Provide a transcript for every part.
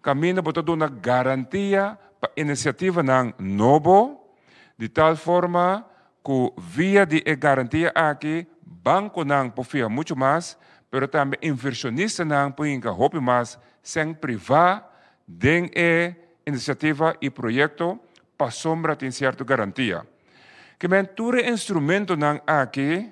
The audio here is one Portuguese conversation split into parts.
caminha botando uma garantia para a iniciativa ng Nobo, de tal forma que via de garantia aqui, banco não confia muito mais, pero também inversionista não põe roupa mais sem privar den iniciativa e projeto para sombra tem certa garantia. Que mentura instrumento não aqui,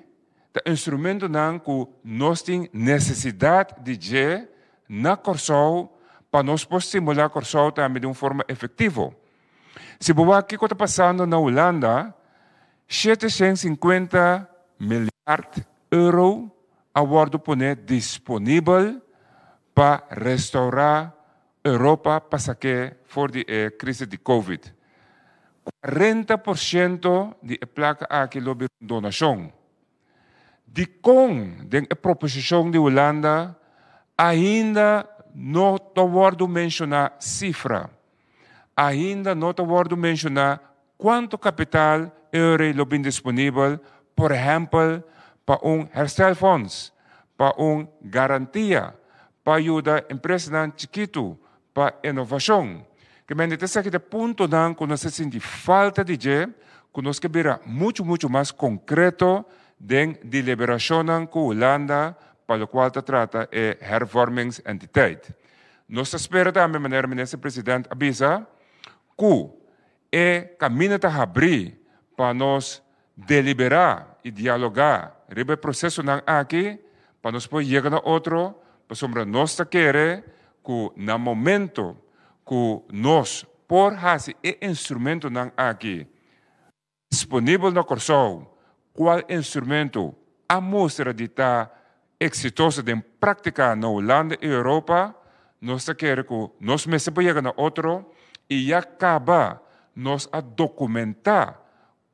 o instrumento não que nós tem necessidade de na Corsol para nós estimular a Corsol também de uma forma efetiva. Se você aqui está passando na Holanda, 750 milhões euro a disponível para restaurar a Europa para sair for de crise de Covid. 40% de placa aqui lobby donação. De a proposição de Holanda ainda não está mencionar cifra. Ainda não está mencionar quanto capital euro lobby disponível, por exemplo, para herstelfonds, para garantia, para ajudar empresas chiquitas, para inovação. Que esse aqui é o ponto que nós sentimos falta de que nós queremos muito mais concreto de deliberação com a Holanda, para o qual trata é hervormingsentiteit. Nós esperamos também, maneira ministro presidente avisa, que é caminho a abrir para nós deliberar e dialogar, o processo aqui, para nós poder chegar a outro, para nós querer que no momento que nós, por fazer o instrumento aqui, disponível na Corsol, qual instrumento a mostra de estar exitoso de praticar na Holanda e Europa, nós queremos que nós mesmos chegar a outro e acaba nós a documentar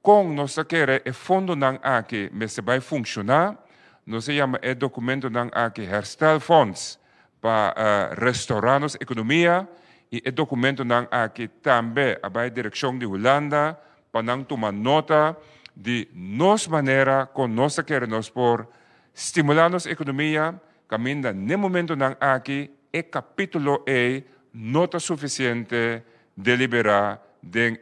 com nós queremos o fundo aqui, mas vai funcionar, nós chama o documento aqui, herstelfonds, para restaurar nossa economia, e o documento aqui também a direção de Holanda, para tomar nota de nossa maneira, com nós queremos por estimular nossa economia, caminha no momento aqui, e capítulo E, nota suficiente de liberar de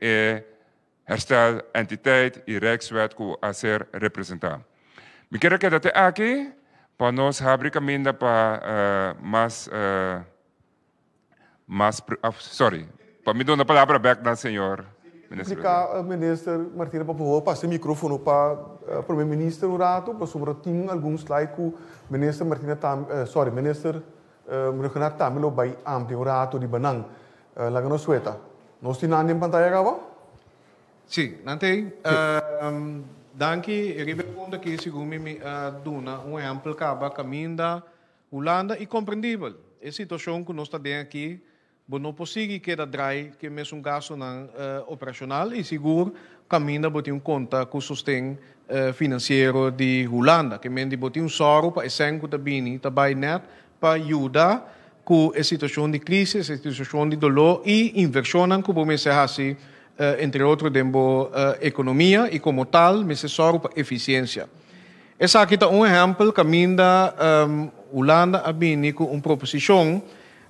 herstel entiteit e Rijkswet que a ser representar. Me quero que até aqui, para nós abrir caminho para para me dar a palavra back na senhor. Minister Martina, por favor, passe o microfone para o primeiro-ministro Rato, para sobre alguns slides que o minister Martina minister Renato Tamilo by Amte Rato di Banang. Lagano sueta. Nós temos em pantalla agora? Sim, nanti. Danke, eu respondo que segundo me dona exemplo que caminho da Holanda e compreendível. A situação que nós estamos aqui, não possível que drai que mesmo gasto operacional e seguro caminho da botar conta com o sustento financeiro de Holanda, que mendi botar soro para essenco da bini, também net para ajudar com a situação de crise, a situação de dolor e inversão que vamos fazer entre outros, dentro economia e como tal, mas só para eficiência. Essa aqui é exemplo caminho da Holanda a bini com uma proposição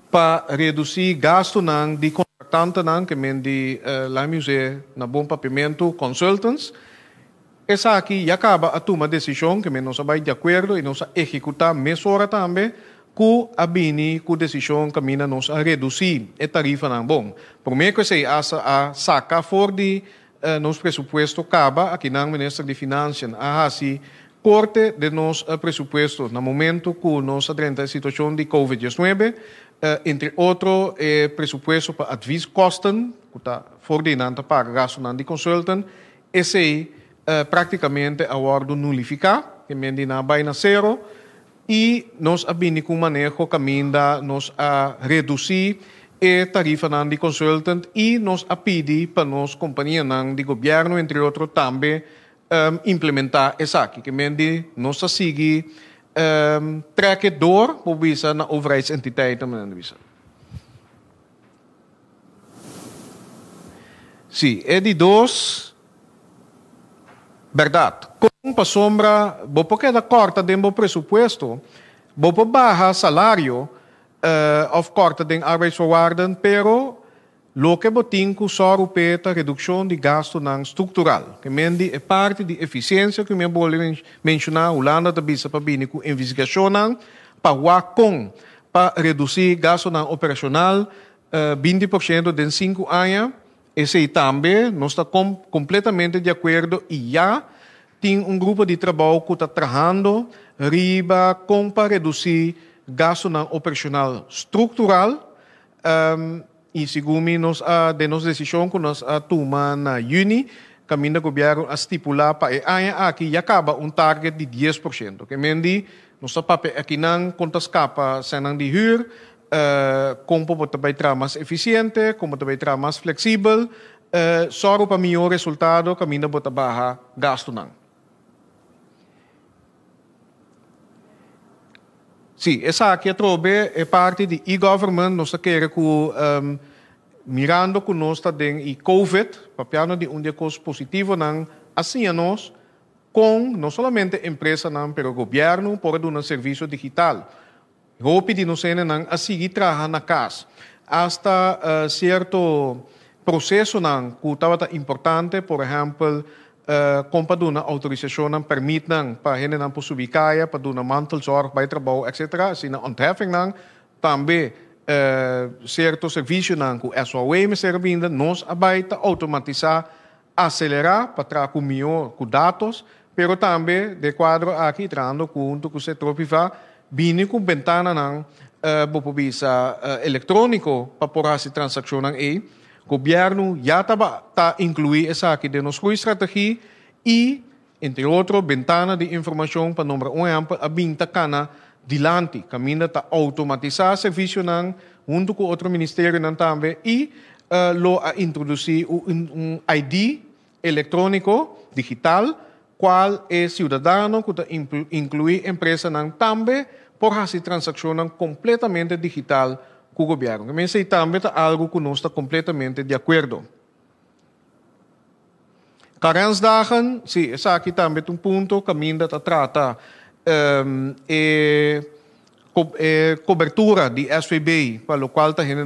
para reduzir gasto de contratante que mendi lá museu na bom papiamento consultants. Essa aqui já acaba a tomar decisão que nós vai de acordo e nós executar mesura também que a bini com decisão caminha nós a reduzir a tarifa não bom. Por mim que sei a saca for de nosso pressuposto acaba aqui na ministra de Finanças a assim corte de nosso pressuposto no momento que nós adrenta a situação de COVID-19 entre outro pressuposto para advies kosten que está fornando para gasto de consultant esse praticamente a ordem nulificar que mendina vai na zero e nós abini com manejo caminho nós a reduzir a tarifa de consultant e nós a pedir para nós companhia de governo entre outros também implementar essa aqui que mendi nós a seguir trekken door por visa na overheidsentiteiten men visa. Sim, é de dois verdade. Com para sombra, bo porque da corta dentro do pressuposto, bo para barra salário, of korte den arbeidsvoorwaarden, pero lo que botin ku soro peta redução de gasto nang structural. Que mendi é parte de eficiência que me boleh mencionar Holanda também sa pabini ku investigação nang pawakong para reduzir gasto nang operacional 20% em 5 anos. Esse também nós está completamente de acordo e já tem grupo de trabalho que está trabalhando riba para reduzir gasto nang operacional structural. E segundo nós de nossa decisão que nós toma na Juni, caminho do governo a estipular para aqui já acaba target de 10%. Que mendi nós aqui não contas capa senang de huur, como pode trabalhar mais eficiente, como trabalhar mais flexível, só para melhor resultado caminho bota barra gasto não. Sim, essa aqui é parte de e-government, nós queremos que, mirando que nós está dentro de COVID, papiano de coisa positivo, assim nós, com não somente empresa, mas o governo, por dar serviço digital. Hope de nós a seguir trabalhar na casa. Hasta certo processo que estava importante, por exemplo, como para uma autorização permite para a gente não ubicar, para uma mantelzorg bij trabalho, etc. Assim, na ontheffing também certo serviço que a SOE me servindo, nós abaita automatizar, acelerar para trazer com melhor com dados, pero também de quadro aqui trando junto com o setor privado, bine com ventana não visa eletrônico para por essa transação aí. O governo já está incluir essa aqui de nossa estratégia e, entre outros, ventana de informação para número exemplo, a binta cana dilante, caminho para automatizar serviço junto com outro ministério também e lo a introduzir ID eletrônico digital, qual é cidadão que inclui empresa também por essa transação completamente digital com o governo. Mas isso também é algo que nós estamos completamente de acordo. Carensdagen, sim, essa aqui também é ponto que a minha trata cobertura de SVB, para o qual a gente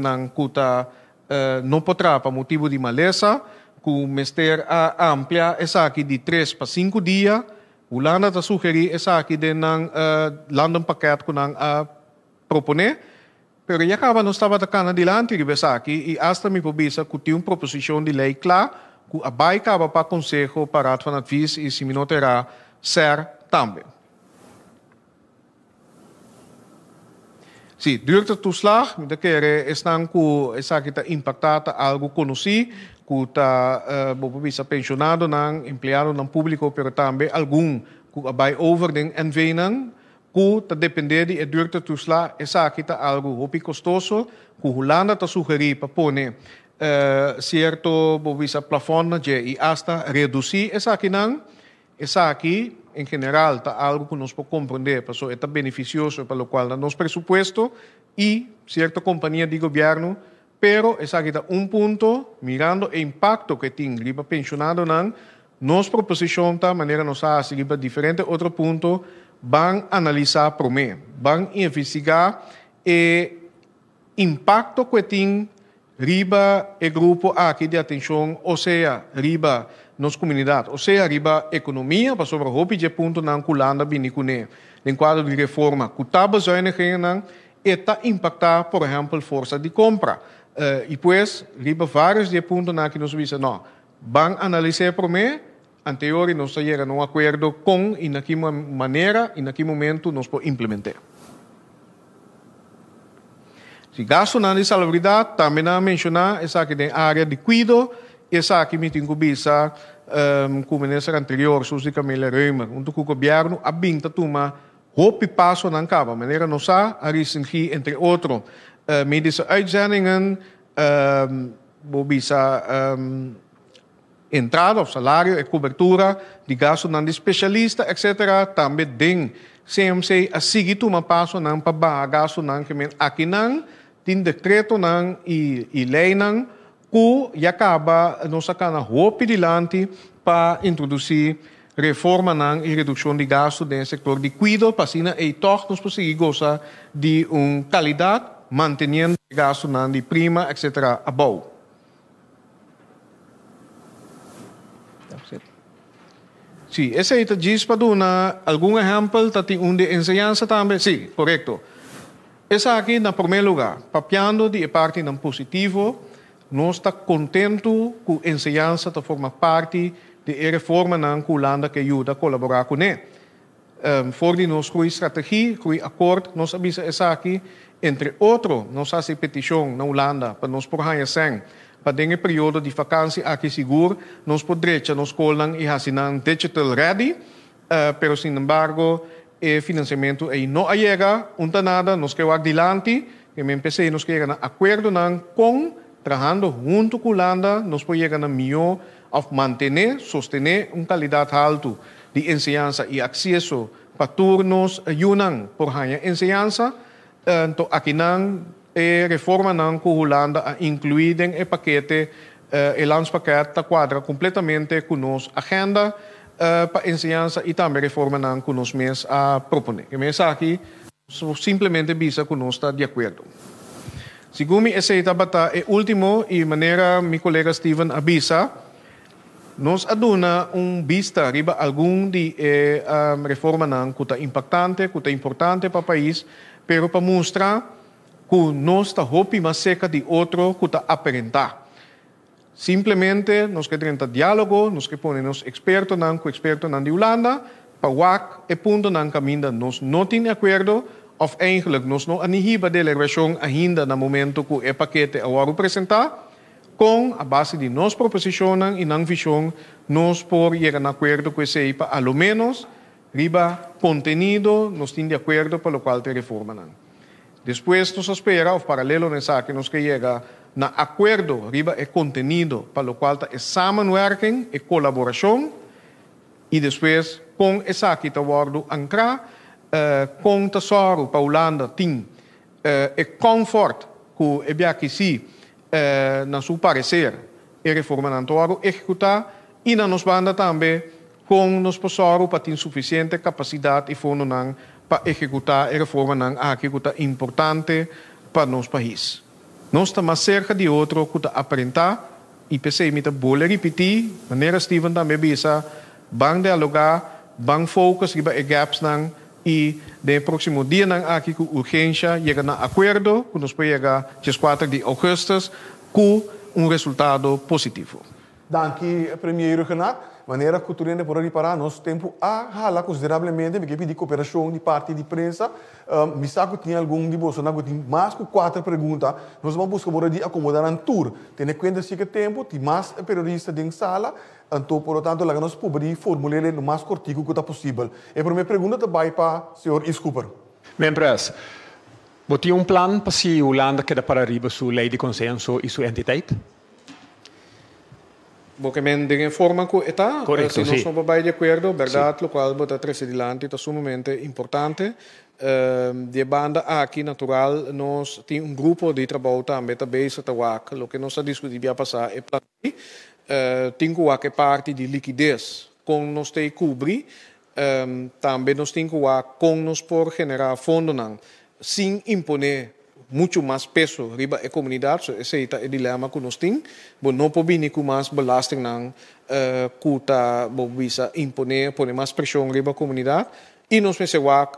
não poderá, por motivo de maleza, que o Ministério amplia essa aqui de 3 para 5 dias. O Holanda está sugerindo essa aqui de London paquete que não propõe. Pero já acaba não estava tocando adiante de essa aqui e hasta me pobisa que tem uma proposição de lei clara que a vai acaba para conselho para a van advies e se me noterá ser também. Sim, durante o toeslag, me querer estão que essa aqui está impactada algo conhecido, que está pobisa pensionado não empregado não público, pero também algum que vai over den NV que está depender de durante o toeslag, essa aqui está algo muito custoso, que Holanda está sugerindo para pôr certo pobisa plafond e hasta reduzir essa aqui não. Essa aqui, em geral, está algo que nós podemos compreender, porque é beneficioso para o qual nosso presupuesto e certa companhia de governo, pero essa aqui está ponto, mirando o impacto que tem para pensionado, nossa proposição está, maneira nós a seguir para diferente outro ponto, vão analisar por mim, vão investigar o impacto que tem riba o grupo aqui de atenção, ou seja, riba nossa comunidade, ou seja, riba economia, para sobre o de ponto não culanda binicune, em quadro de reforma, que está bezuinigingen não, está impactar, por exemplo, força de compra. E depois, riba vários de pontos não que nós dizem, não, vão analisar por mim, anterior nós chegamos a um acordo com e naquela maneira e naquele momento nós podemos implementar. Se gasto na salubridade, também não mencionar essa aqui da área de cuidado, essa aqui me tem que bisa com o ministro anterior, Suzy Camila Reumer, onde o governo a binta toma hoop passo na capa, maneira não sa, a recently entre outros medische uitzendingen, bisa entrada of salário e cobertura de gasto de especialista, etc. Também tem CMC a seguir toma passo não para gasto não que aqui não tem decreto não e lei não que já acaba nos sacando hope dilante para introduzir reforma não e redução de gasto no setor de cuidado para assim e toch nos conseguir gozar de qualidade manteniendo el gasto de prima, etc. above. Sí, ese es el para dar algún ejemplo de enseñanza también. Sí, correcto. Esa aquí, en primer lugar, papiando de parte en positivo, no está contento con la enseñanza de forma parte de la reforma en Holanda que ayuda a colaborar con él. Voor die goede strategie, goede akkoord, nos avisa esa aquí, entre otros, nos hace petición na Holanda para nos porhanha sen, para den período de vacancia aqui seguro, nos podrecha nos colan e hasinan digital ready, pero sin embargo, el financiamiento aí não llega, nada, nos quedamos adelante, que me empecé, nos quedamos a acuerdo con, trabajando junto con Holanda, nos podemos llegar a mejor of mantener, sostener una calidad alta de enseñanza y acceso para turnos ayudan por la enseñanza. Aquí reforma con Holanda a incluir en el paquete, el landspaquete cuadra completamente con nuestra agenda para enseñanza y también reforma con los mes a proponer. Que me aquí simplemente visa con nuestra de acuerdo. Según mi ese etapa, el último y manera mi colega Steven avisa, nos aduna vista arriba algún de reforma que impactante, que importante para el país, pero para mostrar que no está hopi más cerca de otro que aparentar. Simplemente nos queremos diálogo, nos que ponemos expertos de Holanda, para el punto en camino nos no tiene acuerdo, of eigenlijk nos no anihiba de la relación ainda en el momento que el paquete ahora presentar, con a base de nos proposiciones y nan visión, nos por llegar a acuerdo que sepa a lo menos riba contenido, nos tiene de acuerdo para lo cual te reforman. Después nos espera, o paralelo en esa que nos que llega a acuerdo riba el contenido para lo cual es samenwerking y colaboración y después con esa que te guardo ancra con tesoro para Holanda tin el confort que había que sí na su parecer el reformando ejecutar y na nos banda también con nos tesoro para tener suficiente capacidad y fondo para ejecutar el reforma aquí que es importante para nuestro país. No está más cerca de otro que aparentar y pensé me voy a repetir manera Steven también visa van dialogar van focus riba gaps y de próximo día aquí con urgencia llegan a acuerdo que nos puede llegar 4 de agosto con un resultado positivo. Danke, Premier Renato. Maneira que tu rende por reparar nosso tempo a rala consideravelmente, porque pedi cooperação de parte de prensa. Me saco tinha algum de bolso, não tinha mais que 4 perguntas. Nós vamos buscar por de acomodar um tour. Tem em conta que tempo, tem mais periodistas dentro da sala. Então, por lo tanto, lá nós podemos formular o mais curtinho que está possível. E a primeira pergunta também para o senhor Iscooper. Membros, você tem plan para se Holanda queda para arriba sua lei de consenso e sua entidade? Porque de forma que está, correcto, si no somos de acuerdo, verdad, lo cual está tres adelante, es sumamente importante. De banda aquí natural, nos tiene un grupo de trabajo también, lo que nos ha discutido ya pasar es plan tiene que parte de liquidez con nos te cubrir, también nos tiene con nos por generar fondos sin imponer mucho más peso riba a comunidad, ese es el dilema que nos tiene, no podemos con más belasting que visa imponer, poner más presión riba a comunidad y nos pensamos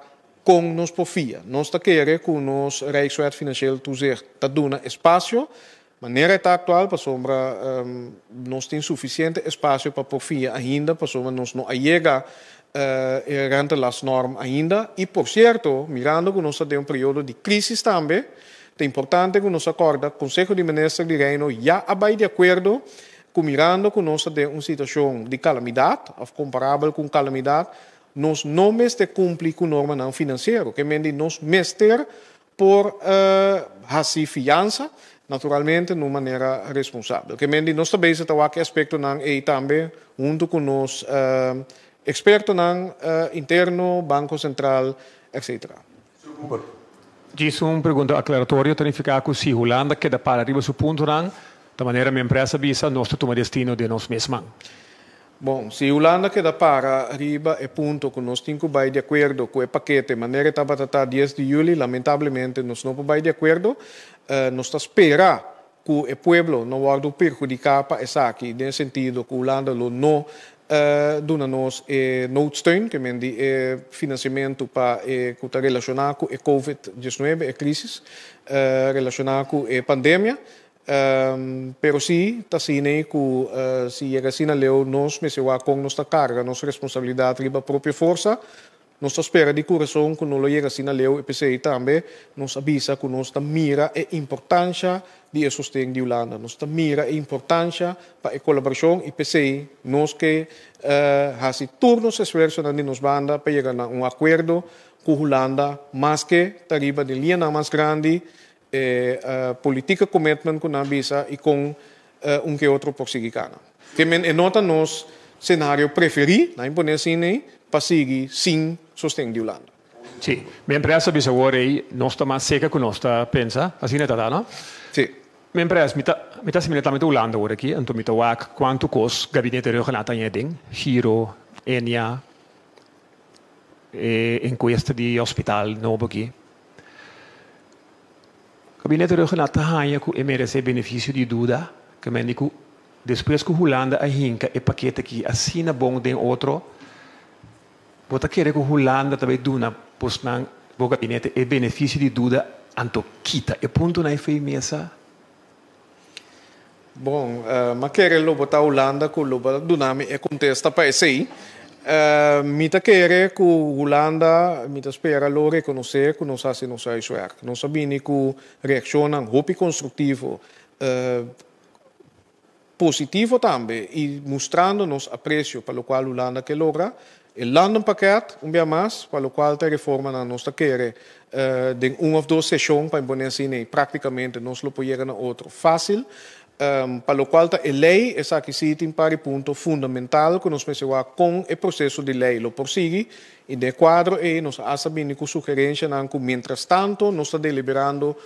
con nos profia, nos quiere con nos Rijkswet financieel toezicht, dat doen espacio, manera está actual, para sombra nos tiene suficiente espacio para profia ainda, para sombra nos no llega rente las normas ainda. Y por cierto, mirando que nos de un periodo de crisis también, es importante que nos acorda, el Consejo de Ministros de Reino ya ha de acuerdo que mirando que nos de una situación de calamidad, o comparable con calamidad, nos no meste cumplir con normas financieras, que mendi nos mester por hacer fianza, naturalmente de una manera responsable. Que mendi nos está bezig a que aspecto y también junto con nos expertos interno, Banco Central, etc. Diz uma pergunta aclaratória, significa que se Holanda queda para arriba seu ponto, da maneira minha empresa visa, nós tomamos destino de nós mesmos. Bom, se Holanda queda para arriba é ponto que nós temos que vai de acordo com o paquete de maneira que está 10 de julho, lamentavelmente nós não vai de acordo, nós está espera que o povo não vai perjudicar para essa aqui, nesse sentido que Holanda não dona nos noodsteun, que mendi financiamento para que está relacionado com a COVID-19, a crise relacionada com a pandemia. Pero sim, está sendo que se chega assim a leu, nós mesmo com nossa carga, nossa responsabilidade riba a própria força, nós espera de coração que não chega assim a leu, e PCI também, nós avisa que nós mira a importância de sustento de Holanda, nós mira a importância para a colaboração e PCI, nós que fazemos turnos esforços na nossa banda para chegar a acordo com Holanda, mas que está riba de linha mais grande, política commitment com a visa e com que outro português. Que men nota nos cenário preferido, na imponência para seguir sem sustento de Holanda. Sim, minha empresa bisa worry, nós estamos seca que nós pensa, assim é tá, não? Sim. Minha empresa, mita similamente Holanda hoje aqui, então mita wak quanto cos gabinete regionata em Giro, Enia, enquesta de hospital novo aqui. Gabinete regionata hanya ku merece benefício de dúvida, que mendico depois que Holanda a hinca e paquete que assina bom den outro, bota querer que Holanda também duna pois nang bo gabinete e benefício de dúvida anto quita e ponto na foi mesa. Bom, mas querer lo botar Holanda com lo dunami e contesta para esse mita querer que Holanda mita espera lo reconhecer que nós assim não sai suer. Nós sabemos que reaccionam hopi construtivo positivo também e mostrando nos aprecio para o qual Holanda que logra o London paquete dia mais para o qual a reforma na nossa querer de ou duas sessões para impor assim praticamente nós lo podemos na outro fácil. Para o qual a lei é aqui sim para o ponto fundamental que nós pensamos com o processo de lei lo prossegue e de quadro e nós sabemos que sugerência não que mientras tanto nós está deliberando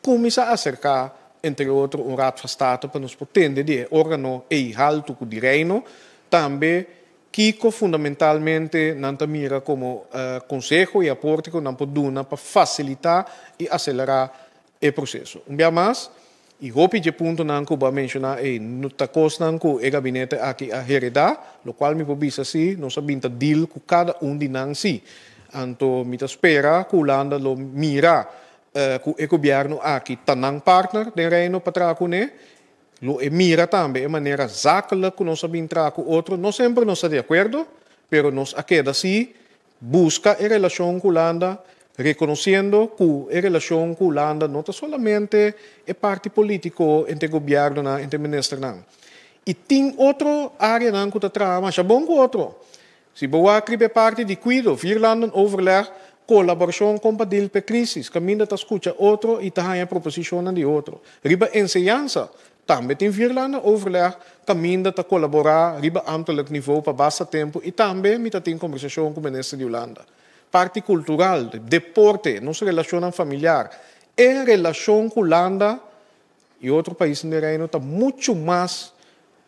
como se acercar entre outros raad van state para nos potende de órgano e alto de reino também Kiko fundamentalmente não mira como consejo e aporte que não pode dar para facilitar e acelerar o processo. Dia mais e hopi de ponto não que eu mencionar é no tacos não que o gabinete aqui a heredar, o qual me pode assim, nós sabemos deal com cada de nós si. Então, me espera que o Holanda lo mira que o governo aqui tanang partner de reino para trazer lo mira também de maneira zakelijk que nós sabemos trazer com outro, não sempre nós de acordo, pero nós aqui assim busca a relação com Holanda reconhecendo que a relação com Holanda não é somente a parte política entre o governo e entre o ministro. E tem outra área que está trabalhando, mas é bom com outro. Se você escrever parte de cuido, Irlanda overleg, colaboração compatível para crise, caminho está escuta outro e está a proposição de outro. Riba ensinança, também tem Irlanda overleg, caminho está colaborar, riba ambtelijk nível para basta tempo e também tem conversação com o ministro de Holanda. Parte cultural, deporte, nossa relação familiar, a relação com Holanda e outro país do reino está muito mais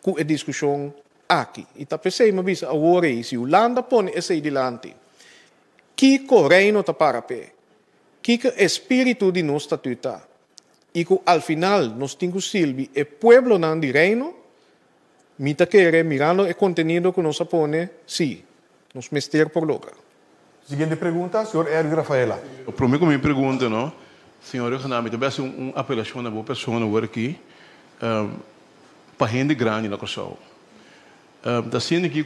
com a discussão aqui. E está pensando, mas agora, se Holanda põe esse adiante, que o reino está para pé, que o espírito de nosso estatuto, e que ao final nós temos Silvi, o povo não de reino, me está querendo, mirando o conteúdo que nós põe, sim, nós mestre por logo. Seguinte pergunta, senhor Hélio Rafaela. O primeiro que me pergunta, não, senhor Renato, também é uma apelação a boa pessoa agora aqui, para gente grande na Kosovo. Está sendo que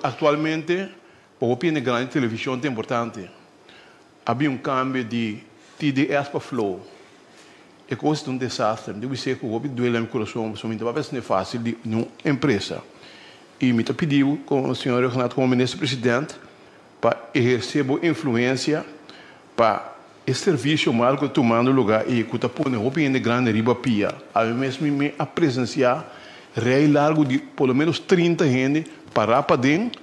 atualmente, para o opinião grande de televisão é importante. Havia cambio de TDS para Flow. É coisa de desastre. Deve ser que o hobby do meu coração, somente vai ser fácil de uma empresa. E me pediu, com o senhor Renato, como ministro-presidente, para exercer boa influência para esse serviço mal que tomando lugar e que está pondo o opinião grande riba pia. A mesmo me presenciar rei largo de pelo menos 30 gente para dentro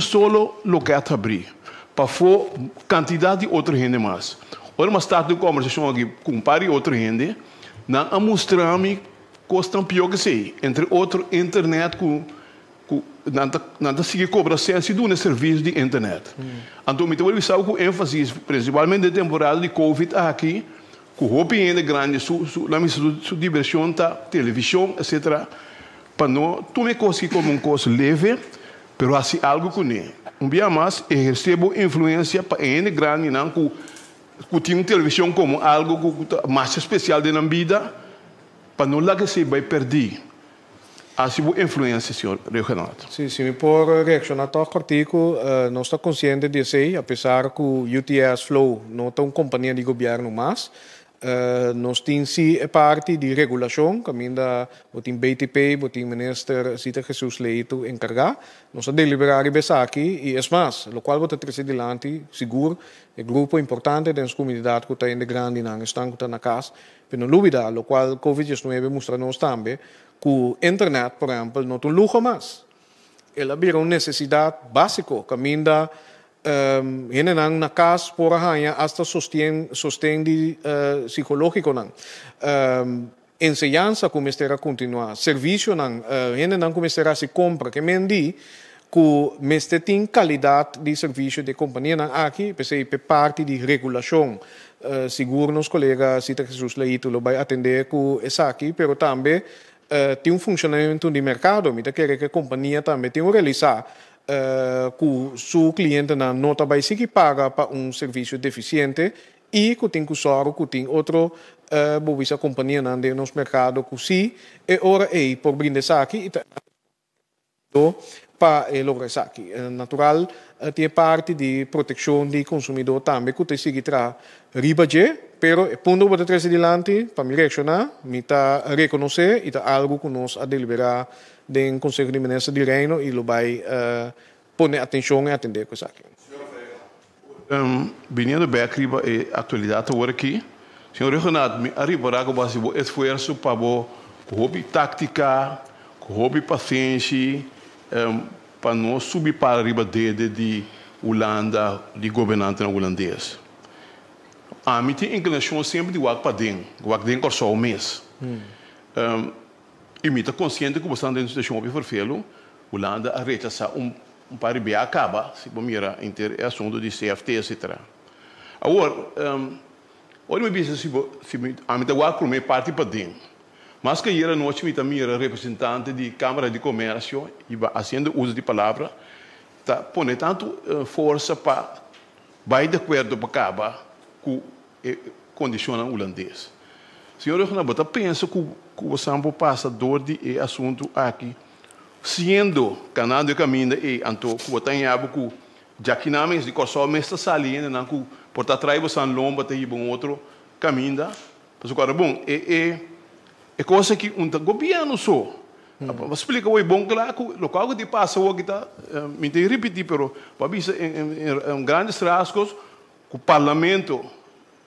solo local a abrir para for quantidade de outra gente mais. Ora mais tarde de conversação aqui com pare outra gente não a mostrar-me coisa pior que sei entre outro internet com nada seguir cobrar sem se do serviço de internet. Então, me vou saber com ênfase, principalmente na temporada de Covid aqui, com roupa ainda grande, sua diversão, tá, televisão, etc. Para não tomar coisa como um coisa leve, mas assim algo com ele. Um dia mais, eu recebo influência para ainda grande, não que tem uma televisão como algo mais especial da vida, para não lá que se vai perder. Assim, boa influência, senhor Renato. Sim, sim, por reaccionar ao artigo, nós estamos conscientes de isso, apesar que o UTS Flow não é uma companhia de governo mais, nós temos sim parte de regulação, que ainda o BTP, o ministro Cita Jesus Leito encarregado, nós deliberar isso aqui, e é mais, o qual vou trazer adiante, seguro, é grupo importante da comunidade que está em grande, não estão na casa, mas não dúvida, o qual Covid-19 mostra nós também, que a internet, por exemplo, não é um luxo mais. Ela vira uma necessidade básica, que ainda na casa por arranhar hasta sostén psicológico não. Enseñanza começar a continuar, serviço não, não começar a se compra, que mendi que mestre tem qualidade de serviço de companhia não aqui, porque parte de regulação. Seguro nos colegas Cita Jesus Leito lo vai atender com essa aqui, pero também tem um funcionamento de mercado, me quer que a companhia também tem que realizar que o seu cliente não vai se paga para um serviço deficiente e que tem que usar que tem outro a companhia no nosso mercado que sim é hora por brindar aqui para lograr aqui. Natural, tem parte de proteção do consumidor também que tem que tra ribaje, pero ponto para trazer adiante para me reaccionar, me tá reconhecer e tá algo que nós a deliberar do Conselho de Ministros de Reino e lo vai poner atenção e atender com isso aqui. Vindo bem arriba a atualidade agora aqui, senhor Renato, arriba agora vai o esforço para o hobby tática, o hobby paciência, para não subir para arriba de Holanda, de governante holandês. A mim tem inclinação sempre de guardar para dentro só um mês. E me está consciente que você dentro da situação de verfelo, Holanda a rechazar par de acaba, se você mirar é assunto de CFT, etc. Agora, olha me diz se a mim está guardar por minha parte para dentro. Mas que era noite me também era representante de Câmara de Comércio e va fazendo uso de palavra, tá põe tanto força para vai de acordo para acabar com condiciona holandês. Senhor Renato, pensa que o sampo passa dor de assunto aqui, sendo canal de caminho e anto que o tem abo que já que não é de corso mestre saliendo não que por trás você lomba tem um outro caminho, mas agora bom é coisa que governo só. Explica o bom claro que o local que passa o que está me tem repetir pero para ver em grandes rasgos que o parlamento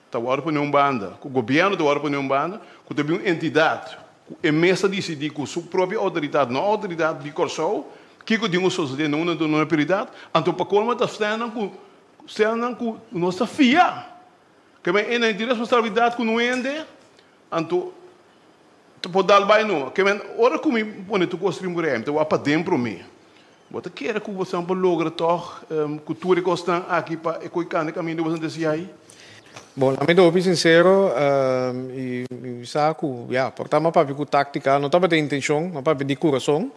está agora para nenhuma banda, que o governo está agora para nenhuma banda, que também uma entidade é mesa decidir com sua própria autoridade, não a autoridade de Corsol, que tem uma sociedade não é prioridade, então para como está estando com nossa FIA, que é uma responsabilidade que não ende, então pode dar bem não, que é hora que me põe tu construir um então vai para dentro mim. Você quer que você logra toch cultura que está aqui para ecoicar caminho você desse aí? Bom, a mim estou sincero e sabe que portamos para ver tática, não estava de intenção, não para de coração.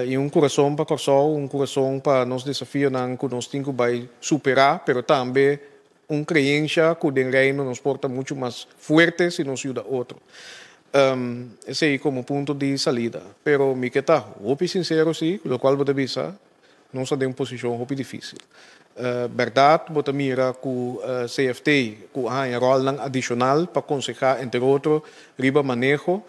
E um coração para coração, um coração para nos desafio não que nós temos que superar, pero também uma crença que o reino nos porta muito mais forte se nos ajuda outro. Esse aí como ponto de saída. Pero me que tá, sincero sim, o qual vou te avisar, não está em uma posição difícil. Verdade, bota mira que o CFT que há um rol adicional para aconselhar, entre outros, riba manejo,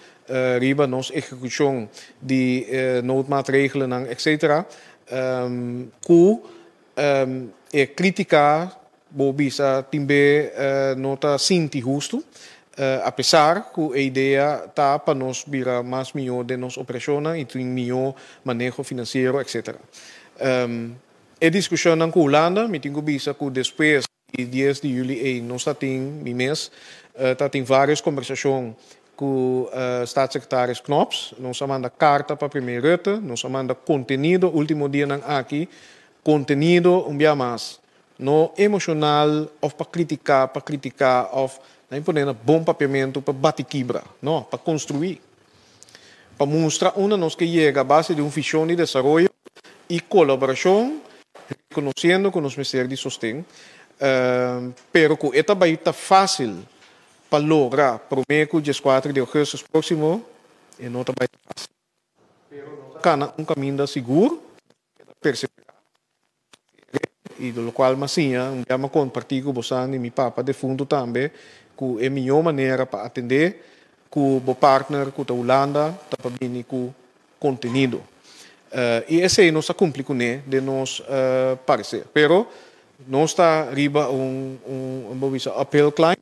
riba nos execução de noodmaatregelen, etc. Que é criticar, bo bisa timbe nota sinti justo, apesar que a ideia está para nós virar mais melhor de nossa operação e tem melhor manejo financeiro, etc. A discussão com a Holanda, me tenho visto que depois de 10 de julho, nós temos mês, tem várias conversações com staatssecretaris Knops, nós manda carta para primeiro Rutte, nós manda conteúdo, último dia nang aqui, conteúdo dia mais, no emocional of para criticar of nem podendo bom papiamento para bater quebra, não, para construir, para mostrar nós que chega a base de visão de desenvolvimento e colaboração, reconhecendo com os ministérios de sustento, pero que esta vai estar fácil para lograr, prometo, dia 4 de agosto próximo, e não está fácil. Pero um caminho seguro, perseverar. E do qual, mas sim, eu compartilho com você e meu papa de fundo também, que é a melhor maneira para atender com o partner, com a Holanda, para vir com conteúdo. E esse é nosso cumprimento de nos parecer. Pero, nós está arriba apelo claro,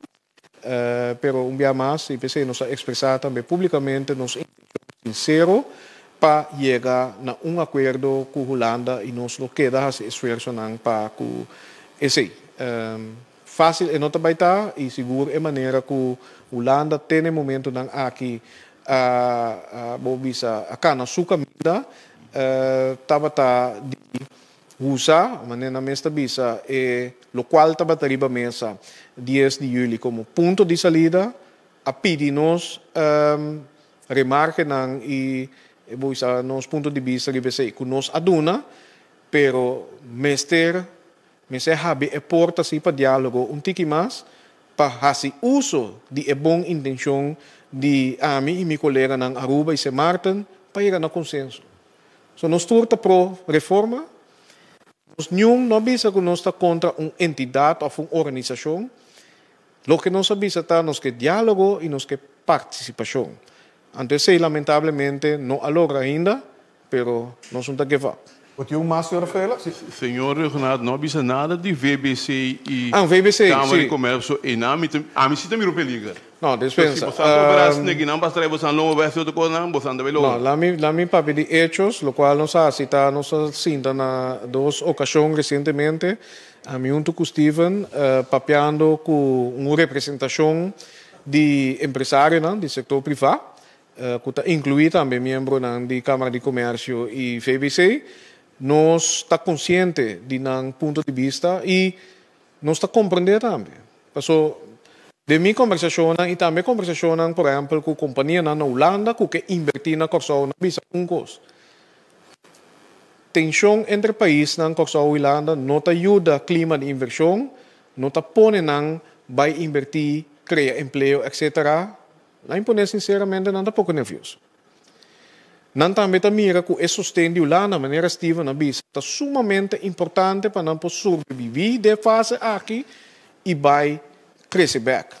pero dia mais, e pensei nos expressar também publicamente nos sincero para chegar a acordo com a Holanda e nos lo queda esse esforço para com esse. Fácil e não vai estar e seguro é maneira que a Holanda tem no momento aqui a na sua caminho estava de usar, maneira mesma bisa e lo qual estava arriba mesa 10 de julho como ponto de salida a pedir-nos remarque e nos ponto de vista que nos aduna, pero mester habe e porta si para diálogo tiki mais para fazer uso de boa intenção de mim e meu colega ng Aruba e São Martin para chegar a consenso. So nós turta pro reforma, nós não bisa que nós está contra uma entidade ou uma organização. Lo que nós bisa está nos que diálogo e nos que participação. Antes lamentablemente não logra ainda, pero nós não está give up. Wat jong mas, senhora Rafaela? Senhor Renato, não bisa nada de VBC e VBC, Câmara de sim. Comércio e a mim se também liga. Não, dispensa. Se você cobrar negi não basta você não vai ser outra coisa não, você não deve não, lá me papi de hechos, lo cual nos ha citado, nos cinta na dos ocasiões recentemente, a mim junto com Steven, papeando com uma representação de empresário, não, do setor privado, que está incluído também membro da Câmara de Comércio e VBC, nós está consciente de um ponto de vista e nós está compreendendo também. De minha conversação e também conversação, por exemplo, com a companhia na Holanda, que invertir na Corsão na bisa custo. Tensão entre países na Corsão e Holanda não ajuda o clima de inversão, não põe não vai invertir, criar emprego, etc. Lá impõe sinceramente não está pouco nervioso. Não também mira que o sustento de Holanda, de maneira Steven na bisa, está sumamente importante para não sobreviver de fase aqui e vai crescer back.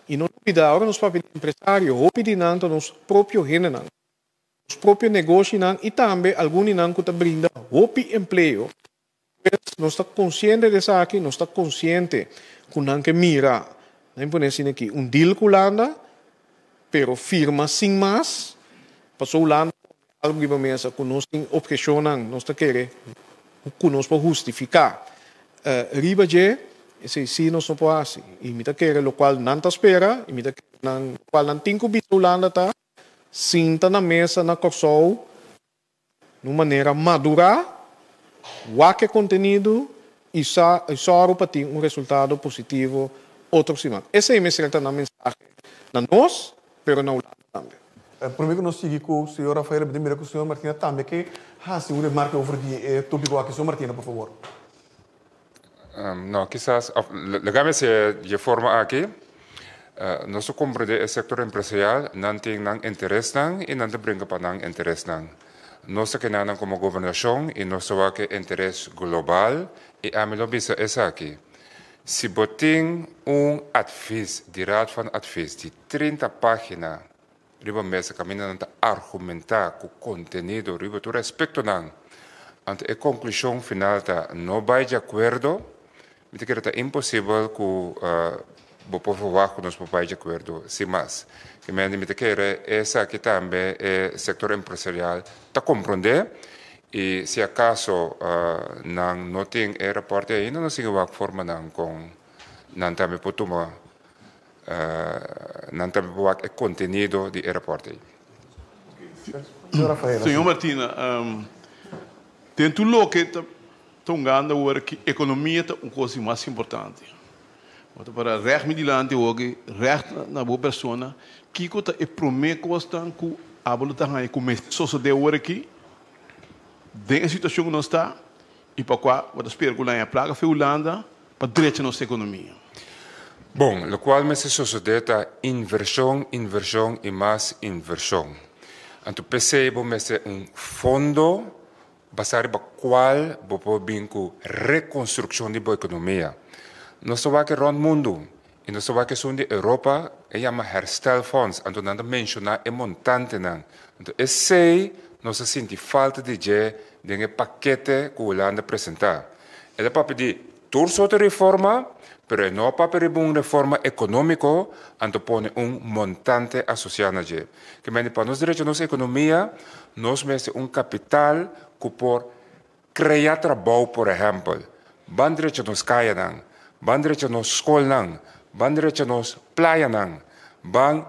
E não precisa agora nos papéis empresários, ou pedir nos próprios gêneros, nos próprios negócios e também alguns não que brinda outro emprego. Nós estamos conscientes disso aqui, nós estamos conscientes que não que mira, não é assim aqui, deal com a Holanda, pero firma sem mais, passou a Holanda, algo que começa com nós tem objeção, nós queremos, que nós podemos justificar. Riba de sim, nós não podemos assim. E me quer o qual não espera, e me qual não tem que vir a Holanda tá, sinta na mesa na Corsol, de uma maneira madura, o conteúdo e só para ter resultado positivo outra semana. Essa é a minha mensagem na nós, pero na Holanda também. Primeiro nós seguimos com o senhor Rafaela, primeiro com o senhor Martina também, que faz uma remarca over o tópico aqui. Senhor Martina, por favor. No, quizás, legalmente de forma aqui, nós compreendemos o setor empresarial, não tem interesse e não brinca para interesse. Nós queremos como governação e nós temos interesse global e a melhor visa é aqui. Se botem advies, de raad van advies, de 30 páginas, riba mesa caminhando a argumentar com conteúdo, riba tu respeito não. Ante a conclusão final tá não vai de acordo, me que é impossível que o povo vaco nos vai de acordo, sem mais. Que me que essa aqui também é setor empresarial está compreender e se acaso não tem reporte ainda não se vai forma não com não também pode tomar não também é conteúdo de reporte. Senhor Martina, tem tudo que está agora que a economia é uma coisa mais importante. Para recht middelande hoge, recht na boa persona, que está é primeira coisa que a bola está aí começou a de hoje aqui, de a situação que nós está e para qual vamos esperar que a plaga foi Holanda para direito nossa economia. Bom, o qual me se sucede é inversão, inversão e mais inversão. Então, percebo que fundo basado no qual vou vir com reconstrução da economia. Nós estamos aqui no mundo, e nós estamos aqui na Europa, e chama herstelfonds, então não mencionar é montante. Então, esse nós sentimos falta de um paquete que o Holanda apresentar. Ele é para pedir toda outra reforma, mas não para pedir uma reforma econômica, então põe montante associado a ele. Que para nós direitos nossa economia, nós temos capital que por criar trabalho, por exemplo, ban direito nos caia ban direito nos escola ban direito nos praia ban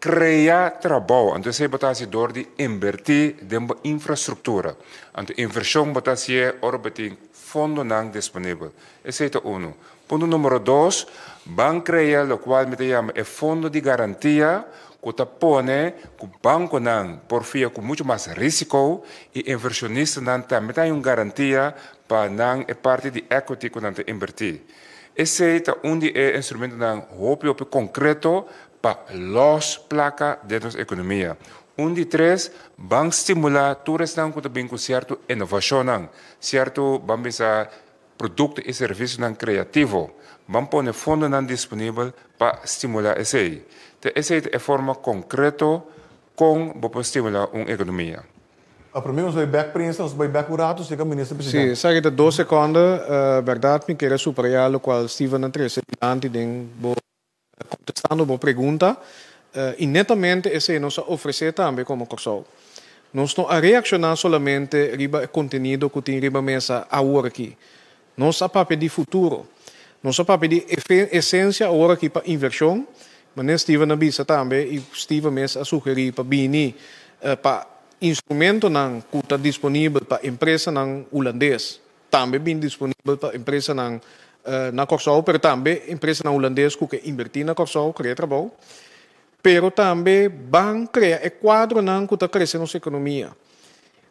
criar trabalho. Então, você botar se dor de invertir em infraestrutura. Então, inversão botar se fundo disponível. Esse é um. Ponto número 2, ban criar o qual me chama é fundo de garantia que está pone que o banco por via com muito mais risco e inversionista também tem garantia para não é parte de equity que não invertir. Esse é instrumento concreto para los placas de nossa economia. De 3, vamos estimular todos que também com certa inovação, certo, vamos produto e serviço criativo. Vamos pôr fundo disponível para estimular esse aí. Essa é a forma concreta para estimular uma economia. Para mim, os back prensa, os back urato, chega o ministro presidente. Sim, sai de 2 segundos, verdade, me quero superar o qual Steven Andrés antes de contestando a pergunta, e netamente esse nos oferecer também como corso. Nós não a reaccionar somente riba conteúdo que tem riba mesa agora aqui. Nós a papel de futuro. Nós a papel de essência agora aqui para inversão, mas Steven avisa também e Steven mesmo a sugerir para bini para instrumento que está disponível para empresa holandês, também bem disponível para empresa na Corsol, mas também empresa holandês que invertir na Corsol, criar trabalho, pero também vão criar um quadro que está crescendo nossa economia.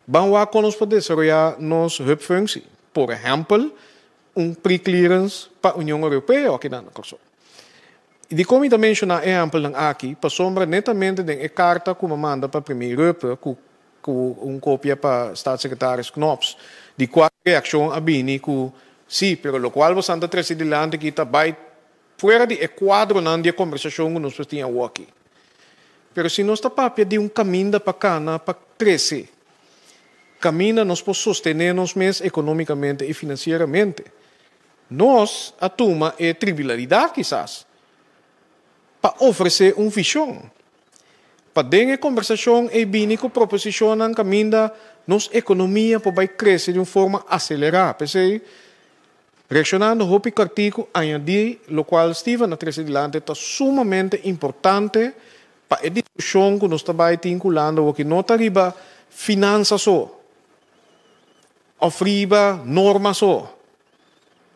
Vão lá com nós para desenvolver nossa hubfunctie. Por exemplo, pre-clearance para a União Europeia aqui na Corsol. E de como eu mencionar exemplo aqui, para sombra netamente de carta que me manda para a Primeira Europa, com cópia para Staatssecretário Knops, de qual reação a Bini, que sim, pero lo qual você anda trazer adiante que está fora de quadro de conversação que nós temos aqui. Pero se nós está papia de caminho para cá, para crescer, caminho nós podemos sostener-nos mesmos economicamente e financeiramente. Nós, a turma, é trivialidade, quizás, para oferecer visão. Para ter a conversação e bem que proposicionam caminho da nossa economia para crescer de uma forma acelerada. Pensei, reaccionando ao artigo, añadir, o qual Steven na terceira dilante está sumamente importante para a discussão que nós estamos vinculando, que não está riba finanças só, ofriba normas só,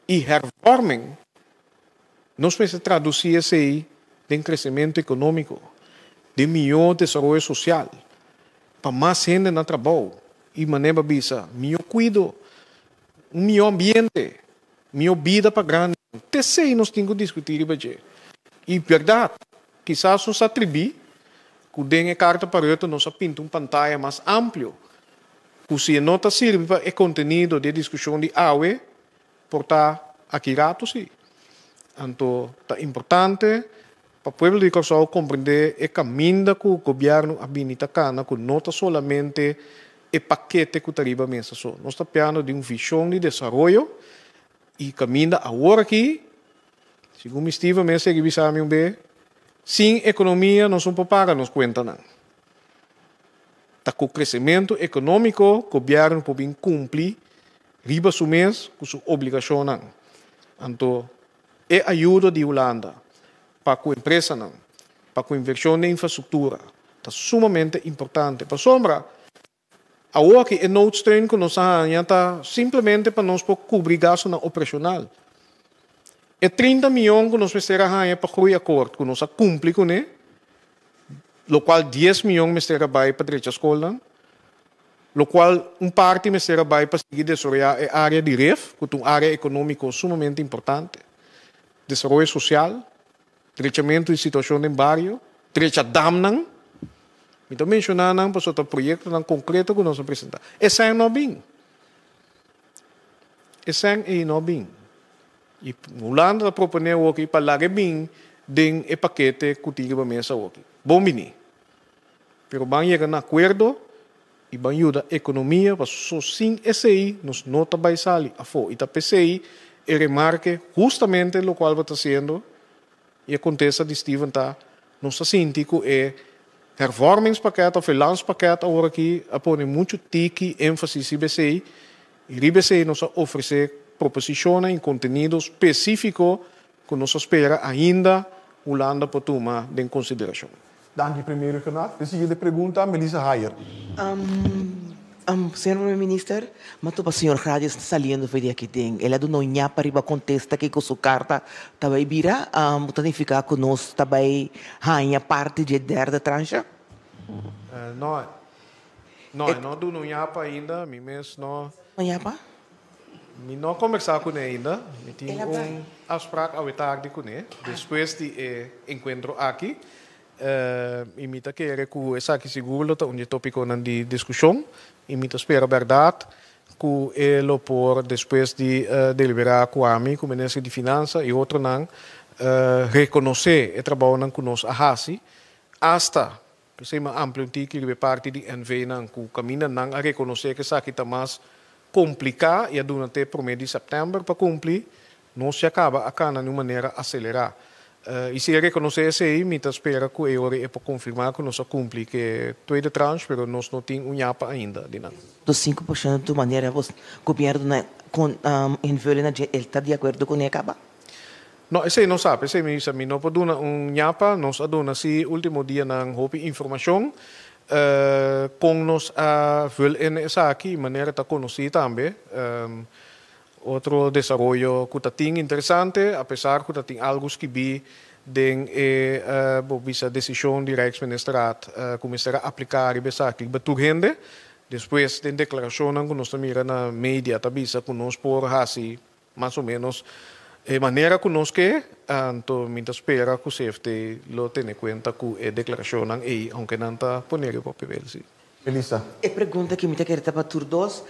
e hervorming, nós precisamos traduzir isso aí em crescimento econômico, de melhor desenvolvimento social, para mais gente no trabalho, e maneira bisa, melhor cuidado, melhor ambiente, melhor vida para grande. Até sei nós temos que discutir isso. E verdade, quizás nós atribuir, que dengue carta para outro, nós pinta pantalla mais amplo, que se não está sirve para o conteúdo de discussão de AUE, por estar aqui rato, sim. Então, é importante para o povo de Corsol compreender o caminho que o governo habilita cana, que não está somente o paquete que está arriba mesa só. Nós estamos falando de uma visão de desenvolvimento e caminho agora aqui, segundo o Steve, me segue visando bem, sem economia não somos pagar nos conta não. Tá com o crescimento econômico, o governo pode cumprir riba su mês com sua obrigação não. Então, é ajuda de Holanda. para a empresa, não, para a inversão na infraestrutura. Está sumamente importante. Para sombra, agora que é noodsteun que nós está simplesmente para nós cobrir gasto operacional. É 30 milhões que nós precisamos para o acordo, que nós cumprimos com ele, lo qual 10 milhões precisamos para a direita escola, lo qual parte precisamos para seguir desenvolver a área de REF, que é uma área econômica sumamente importante, desenvolvimento social, tratamento de situação em barrio, direito damnan, então mencionando para o projeto concreto que nós apresentamos. Esse é não bem. Esse é não bem. E Holanda está propondo aqui para lá bem den o paquete que tinha para mesa aqui. Bom bem. Pero vão chegar a acordo e vão ajudar a economia para só sem esse aí nos nota vai sair a fora. E tá PCI e remarque justamente o qual está sendo e acontece de Steven tá nos síndico é hervormingspakket of landspakket agora aqui põe muito tique ênfase em BCI e o BCI nos oferece proposições em conteúdo específico que nos espera ainda Holanda para tomar em consideração. Dank je, premier Renaat. De seguinte pergunta, Melissa Hayer. Senhor Primeiro-Ministro, mas o senhor Rádio está saliendo foi aqui tem. Ela do não nha para riba contesta que com sua carta também vira, tanificar conosco também rainha parte de der da trancha? Não do não nha para ainda, me mesmo não. Não nha para? Me não conversar com ele ainda, me tinha afspraak ao tarde com ele, depois de encontro aqui. Imita que era que essa aqui seguro tá onde tópico de discussão, imita espera verdade que ele por depois de deliberar com a mim, com o ministro de Finanças e outro não reconhecer o trabalho que nós fazemos, hasta que seja amplo que ele parte de NV não que caminha não a reconhecer que essa aqui está mais complicado e durante o mês de setembro para cumprir, não se acaba a cana de uma maneira acelerada. E se reconhecer isso aí, me espera que eu é para confirmar que nós cumpre que tweede tranche, mas nós não temos nhapa ainda. Dos 5% de maneira o governo invele ele está de acordo com ele acaba? Não, esse não sabe, esse me não pode dar nhapa, nós aduna se último dia não houve informação com nósvel essa aqui maneira está conhecida também. Outro desenvolvimento que está interessante, apesar que tem algo que vi den a decisão de Rijksministeraat começar a aplicar e pensar que beturrende, depois da declaração que nós mira na mídia, tabisa que nós por assim mais ou menos de maneira que nós que então me espera que o CFT lo tenha em conta que a declaração aí, aunque não está ponível para papel, sim. Elisa. A pergunta que me quer para tur dos,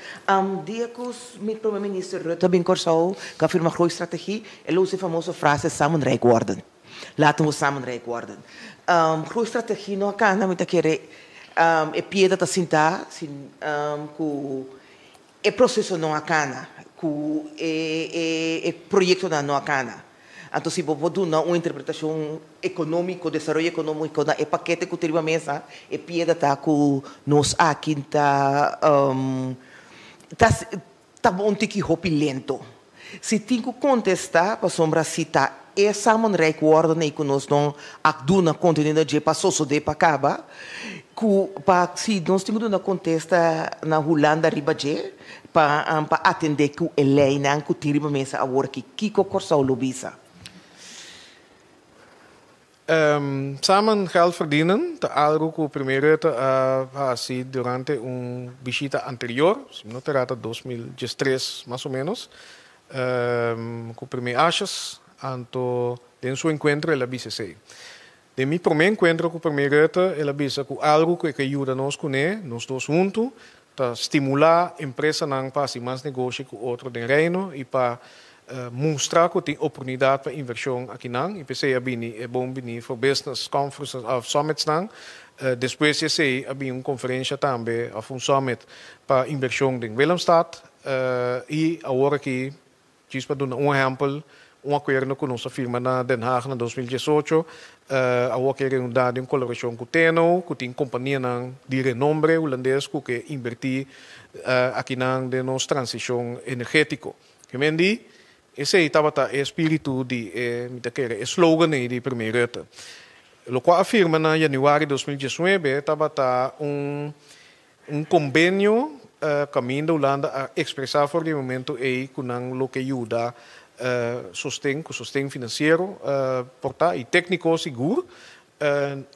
dia que o primeiro-ministro Rutte bem corsou, que afirma a estratégia, ele usa a famosa frase samenrijk worden. Laten we samenrijk worden. Groei estratégia não acaba, me quer pieda ta sinta, que o processo não acaba, que o projeto não acaba. Então, se você dar uma interpretação econômica, desenvolvimento econômico, é paquete que tem a mesa, é pieda tá que nós aqui tá bom que hopi lento. Se tem que contestar, para sombra se tá essa maneira que ordem que nós não aduna contenido de passou só de para acaba, que para se nós temos que contestar na Holanda riba de para atender que a lei não que tem a mesa agora que corção lobisa. Samen geld verdienen, algo que o primeiro assim durante visita anterior, não terá 2013 mais ou menos, com o primeiro achas, anto de seu encontro ela BCC. De meu primeiro encontro com o primeiro ela disse que algo que ajuda nós com nós dois juntos, para estimular a empresa não para fazer mais negócio com outro do reino e para mostrar que tem oportunidade para inversão aqui não e pensei é bom vir for business conferences of summits não depois eu sei uma conferência também of summit para inversão em Willemstad e agora aqui diz para dar exemplo acordo com nossa firma na Den Haag na 2018 agora quero dar uma colaboração com o Teno que tem companhia de renombre holandês que invertir aqui na de nossa transição energética que me diz Esse aí estava o espírito de o slogan de primeiro Rutte. O qual afirma na januário de 2019 estava um convênio caminho da Holanda a expressar por o momento aí com o que ajuda sustento financeiro portar e técnico seguro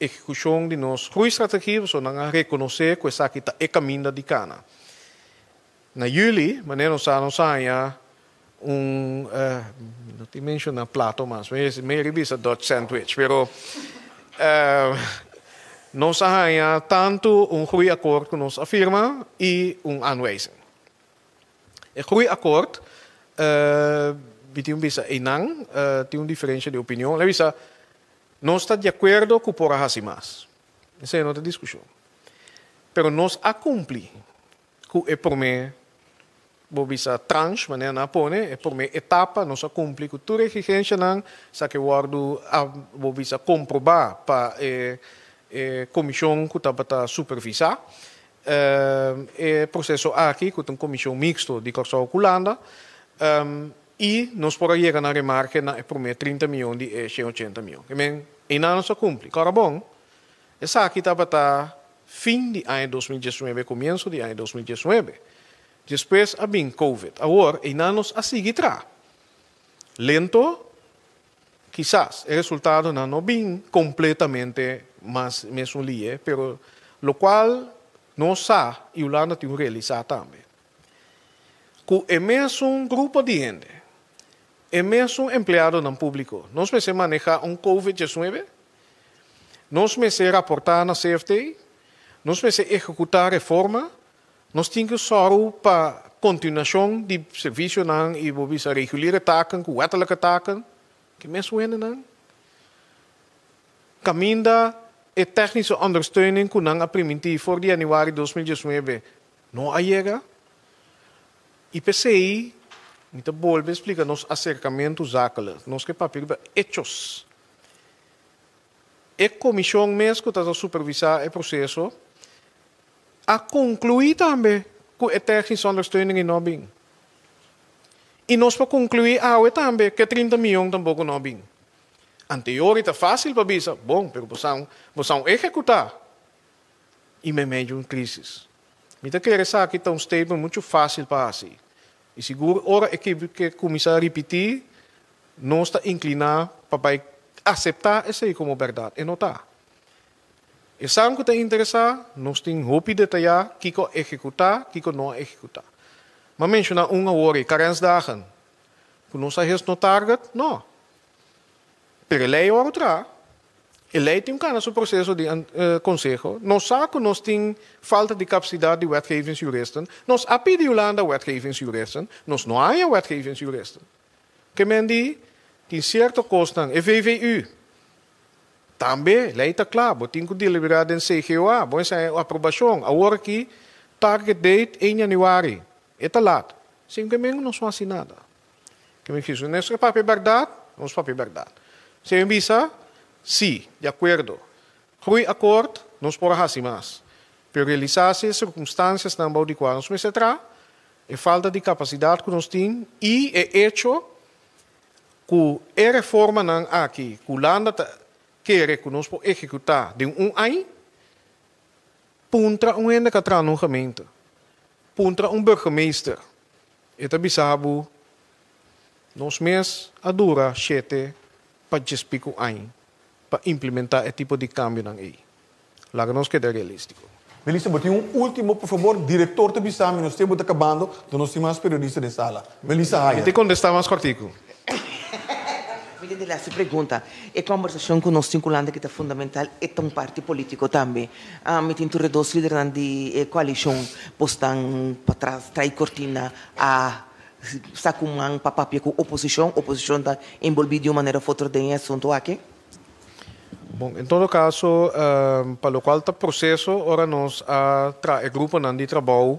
execução de nossa groeistrategie so nang reconhecer que essa aqui é caminho de cana. Na juli, maneira nós saia não te menciona plato mas me revisa Dutch sandwich, pero nós saia tanto groei akkoord que nós afirma e aanwijzing. O groei akkoord tem bisa enang, tem diferença de opinião. Levisa, não está de acordo com por assim mais. Essa é outra discussão. Pero nós a cumprir com é por mim, bisa tranche, maneira na pone, é por mim etapa nós a cumprir com toda a exigência não, sa que guardo a bisa comprovar para comissão que está supervisar. O processo aqui com uma comissão mixto de Corsau Holanda. E nós podemos chegar na remarca na por mim 30 milhões de 180 milhões. E não se cumpre. Cara bom, essa aqui estava fim de ano 2019, começo de ano 2019. Depois, a bem Covid. Agora, e não nos a seguir tra. Lento, quizás, o resultado não bem completamente mais mesmo ali, pero lo qual nós sa e o Holanda tem realizar também. Com o mesmo grupo de gente, o mesmo empregado no público, nós me manejar Covid-19, nós me raportar na CFT, nós me executar reforma, nós temos que só para continuação de serviço e vamos regular taken, com wettelijke taken, que mesmo é não. Caminda e technische ondersteuning com a primitivo voor de januari 2019 não chega. IPCI, muito bom, explica nos acercamentos zakelijk, nos que papel hechos. A comissão mesmo que está a supervisar o processo, a concluir também com a técnica ondersteuning em Nobing. E nós para concluir também que 30 milhões tampouco Nobing. Anterior está fácil para dizer, bom, pero você executar e me meio de uma crise. Então, quer dizer que está statement muito fácil para assim. E seguro, ora é que começar a repetir, não está inclinado para aceitar isso aí como verdade. E não está. E sabe o que está interessado? Nós temos roupa detalhar, que executar, que não executar. Mas mencionar hora, 40 dagen. Que nós temos no target? Não. Pero a lei é outra. A lei tem um processo de conselho. Nós sabemos que nós temos falta de capacidade de wetgevingsjuristen. Nós apelamos Holanda wetgevingsjuristen. Nós não há wetgevingsjuristen. Que men die certo costam. E VVU. Também, lei está claro. Tem que deliberar em CGOA. Bom, essa é a aprovação. Agora aqui, target date em januário. É talado. Sem que men não são assinada. Que me fiz. Nesse papel verdade, nós papel verdade. Se eu visa, sim, de acordo. Groei akkoord, nós podemos fazer mais. Pero realizar-se circunstâncias na de qual nós me centrar, a falta de capacidade que nós temos e é hecho que a reforma não aqui, que o Holanda quer que nós podemos executar de ano, puntra ende que tra no gemeente, puntra burgemeester. Eta bisabo, nós mes adura 7 para despico para implementar esse tipo de cambio na aí. Lá que nós queda realístico. Melissa, bote último, por favor, diretor de Bissam, nós temos acabando, nós temos mais periodistas de sala. Melissa Haya. Te contestar mais cortico. Me de essa pergunta, a conversação com nós cinco Holanda que é fundamental é um partido político também. Me tem dois líderes de coalição postam para trás, trai cortina a sacuman papapia com oposição está envolvida de uma maneira ou outra em assunto aqui? Bom, em todo caso, para o qual está processo, ora nós o grupo de trabalho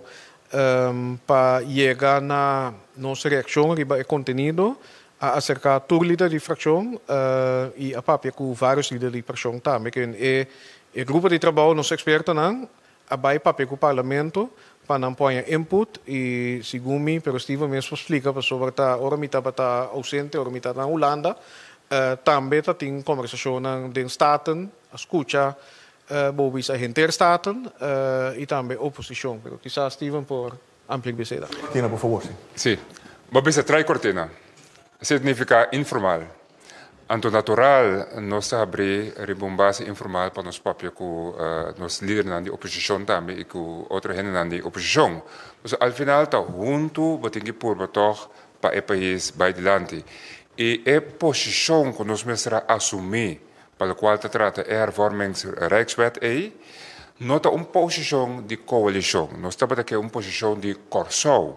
para chegar na nossa reação riba contenido a acercar todo líder de fração e a papia com vários líderes de fração também. Que o grupo de trabalho, nosso experto, abai papel com o parlamento para não pôr input e segundo pero Steven mesmo explica sobre a ora mita para ausente ora mita na Holanda também tem conversação den staten escuta bobis a interstaten e também oposição pero quizás Steven por ampliar beseida. Tina, por favor. Sí. Bobis trai cortina. Significa informal. Anto natural, nós abrir ribombase informal para nós papel com nós líderes na oposição também e com outra gente na oposição. Mas al final tá junto, batingi por batoch para o país vai adiante. E a posição que nós mesmo assumir para a qual se trata a hervormingsrijkswet não é uma posição de coalição. Nós estamos aqui uma posição de corso.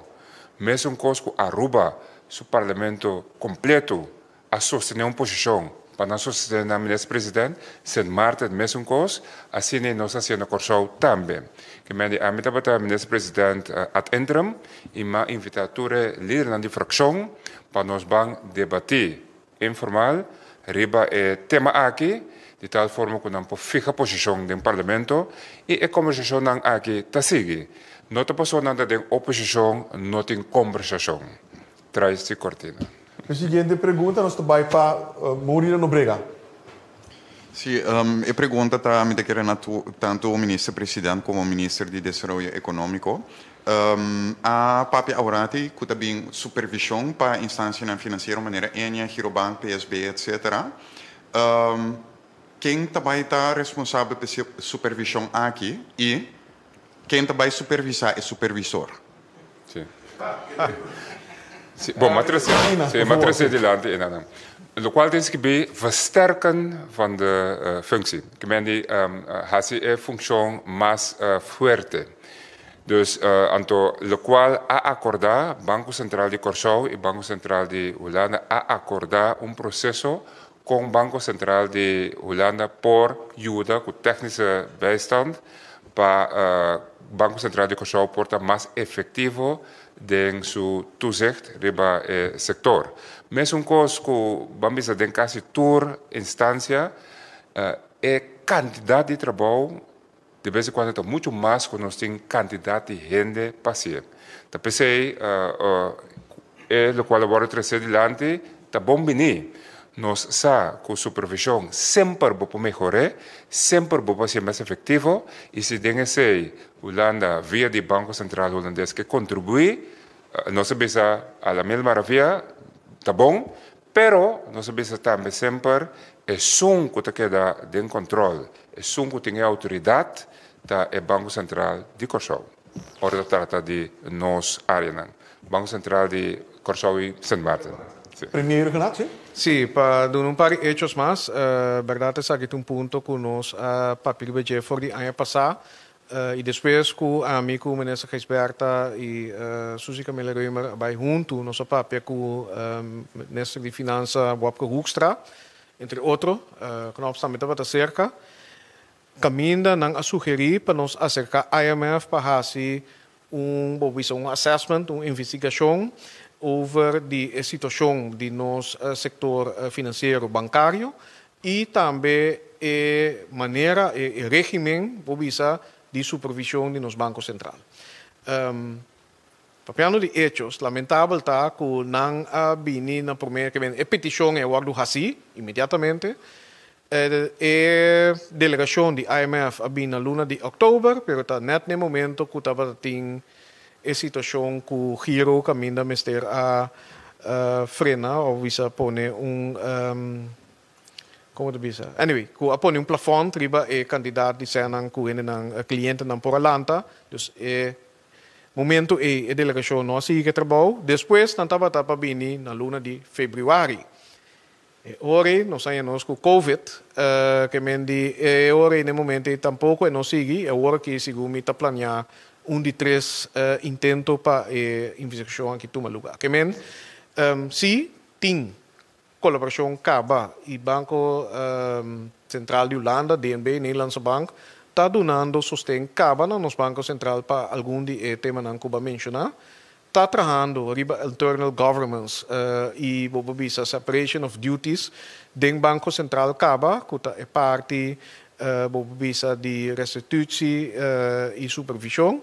Mesmo com Aruba, o parlamento completo a sostener uma posição para não sostener o ministro-presidente, Sint Maarten, mesmo coisa, assim nós fazemos corso também. Que a mim também o ministro-presidente ad interim e uma invitatura líder da fracção para nós vamos debater informal, riba é tema aqui, de tal forma que não fica posição do parlamento e a conversação não aqui está seguindo. Não tem pessoa nada de oposição, não tem conversação. Traz-se cortina. A seguinte pergunta nós vai para Murilo Nobrega. Sim, a pergunta está me querendo tanto o ministro-presidente como o ministro de Desenvolvimento Econômico. A Papi Aurati, que também supervisão para a instância financeira, maneira ENIA, Girobank, PSB, etc. Quem também está responsável pela supervisão aqui e quem também supervisar é supervisor. Sim. Sim. Bom, matriz adiante. O qual tem que be versterken van de functie. Que men die hace a função mais fuerte. Dus anto lo qual a acordar Banco Central de Curaçao e Banco Central de Holanda a acordar processo com o Banco Central de Holanda por ajuda com técnica bijstand para Banco Central de Curaçao porta mais efetivo em seu toezicht riba sector. Mesmo coisa que vamos a den quase tour instância quantidade de trabalho de vez em quando é muito mais que nós temos quantidade de gente paciente. Então pensei o qual agora trazer adiante tá bom venir. Nós sabemos que a supervisão sempre vai melhorar, sempre vai ser mais efetivo e se tem que Holanda via do Banco Central holandês que contribui, nós sabemos a la mil maravilha, tá bom, pero nós sabemos também sempre é som que queda de controle, é som que tem autoridade da Banco Central de Curaçao. Ora trata de nós área, Banco Central de Curaçao e Sint Maarten. Primeiro, Renato, sim? Sí, para dar un par de hechos más, verdad es que un punto que nos papel de por el año pasado y después que a mí como ministro Gijsberta y Suzy Camilla Reumer bij junto nos papel con ministro de Finanzas Wopke Hoekstra, entre otros, que no obstante wat cerca, caminda nang a sugerir para nos acercar IMF para hacer un assessment, una investigación over die situação de nos sector financeiro bancário e também maneira e regime de supervisão de nos banco central. Papiano de hechos, lamentável está que não bini na primeira que vem a petição é o assim imediatamente. A delegação de IMF a na luna de outubro, pero está net no momento que estava tendo a situação que o giro caminha mister a frena ou visa pone como diz anyway que pone plafond riba e candidato de senang que é cliente não por alanta dus momento a delegação não sigue trabalho depois não estava para bini na luna de fevereiro ora nós sabemos que o COVID que mendi ora no momento tampouco não sigue agora que segundo está planear de três intentos para a investigação aqui toma lugar. Que men, se tem colaboração CABA e Banco Central de Holanda, DNB, Nederlandse Bank, está donando sustento CABA nos Banco Central para algum de temas que eu mencionar. Está trabalhando riba internal governance e a separation of duties do Banco Central CABA, que é parte visa de restitutie e supervisão.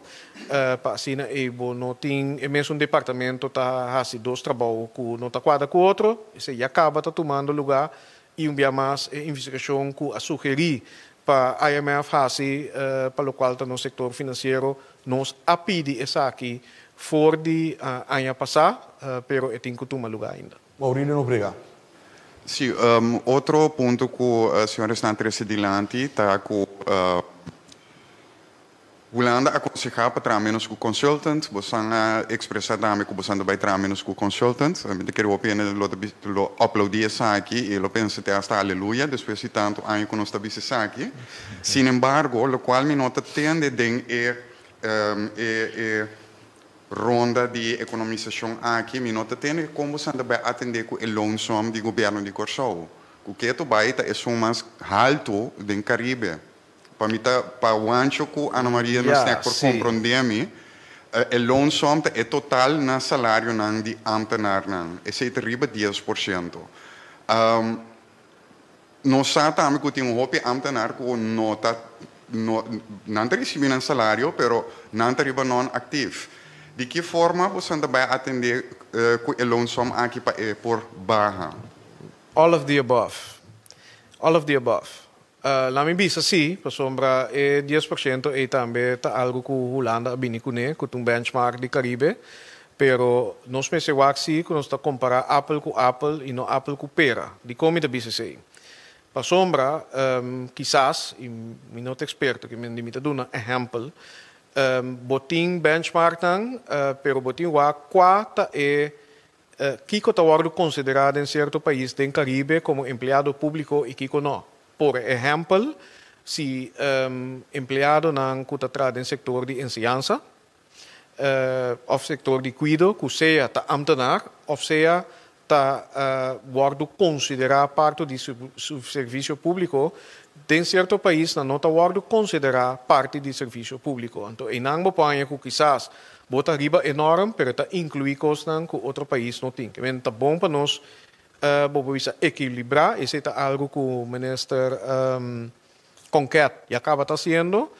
Para e não tem é mesmo departamento tá fazendo dois trabalhos que não tá quadra com o outro, e acaba tá tomando lugar e dia mais investigação que a sugerir para a IMF fazer para o qual tá no setor financeiro nos a pedir essa aqui for de ano passado, pero tem que tomar lugar ainda. Maurílio Nobrega. Sim, outro ponto que a senhora está interessante está com Holanda aconselhar para trabalhar menos com consultant, você expressar também que você vai trabalhar menos com consultant. Eu quero opinar lo uploadar isso aqui e eu penso até hasta aleluia, depois de tanto ano que nós estamos isso aqui. Sin embargo, o qual me nota tende ronda de economização aqui, me nota tende como você vai atender com o loan sum do governo de Corsou. O que é baita é mais alto do Caribe. Para o ancho que Ana Maria nos tem por compreender-me, o loan sum é total na salário de ambtenaar. Esse é arriba 10%. Nós sabemos que tem hoop ambtenaar que não recebe um salário, mas não arriba non-actief. De que forma você vai atender com o loan sum aqui por barra? All of the above. All of the above. La mi bisa sim, para sombra 10% e também tá algo que Holanda bini kune, que um benchmark de Caribe, pero nós me sim que nós está comparar Apple com Apple e não Apple com pera. De como da bisa sim. Para sombra, quizás, e me não experto que me limita a dar exemplo, botin benchmark nang, pero botin wa quata Kiko está sendo considerado em certo país do Caribe como empregado público e Kiko não. Por exemplo, se empregado não está trabalhando no setor de ensinança, ou setor de cuidado, que seja está ambtenaar, ou seja está sendo considerado parte do serviço público, em certo país não está sendo considerado parte do serviço público. Então, em não põe que quizás bota riba enorme, pero está incluir coisas que outro país não tem. Está bom para nós equilibrar, esse é algo que o ministro Conquet já acaba fazendo,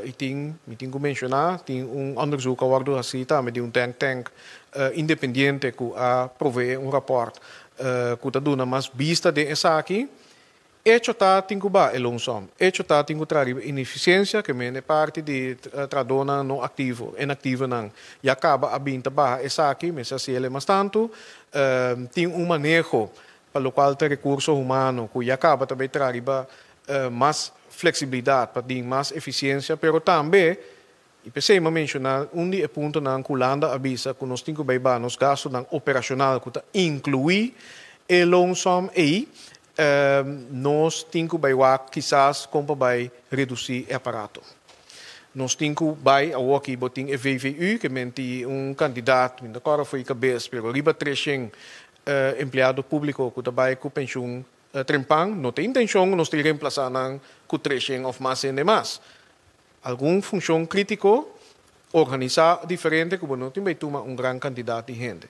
e tenho que mencionar, tem onderzoek que assim também de think tank independente que provee rapport que está dando mais vista de essa aqui. Hecho está tingo ba el loan hecho está tingo trazer ineficiência que é parte de tradona no ativo, inativo não. E acaba a binta ba essa aqui, mas se ele mais tanto tem manejo para o qual tem recurso humano que acaba também trazer mais flexibilidade para ter mais eficiência, pero também e pensei mencionar dia ponto na Holanda avisa que nós temos que nos gastos operacional que está incluir o loan e nós temos que quizás como vai reduzir o aparato. Nós temos que aqui botar o VVU, que é candidato, ainda agora foi cabeça, mas riba 300 empregado público que trabalha com pensão trempang, não tem intenção nós ter reemplaçar com 300 ou mais e mais. Alguma função crítica, organizar diferente, que não tem que tomar grande quantidade de gente.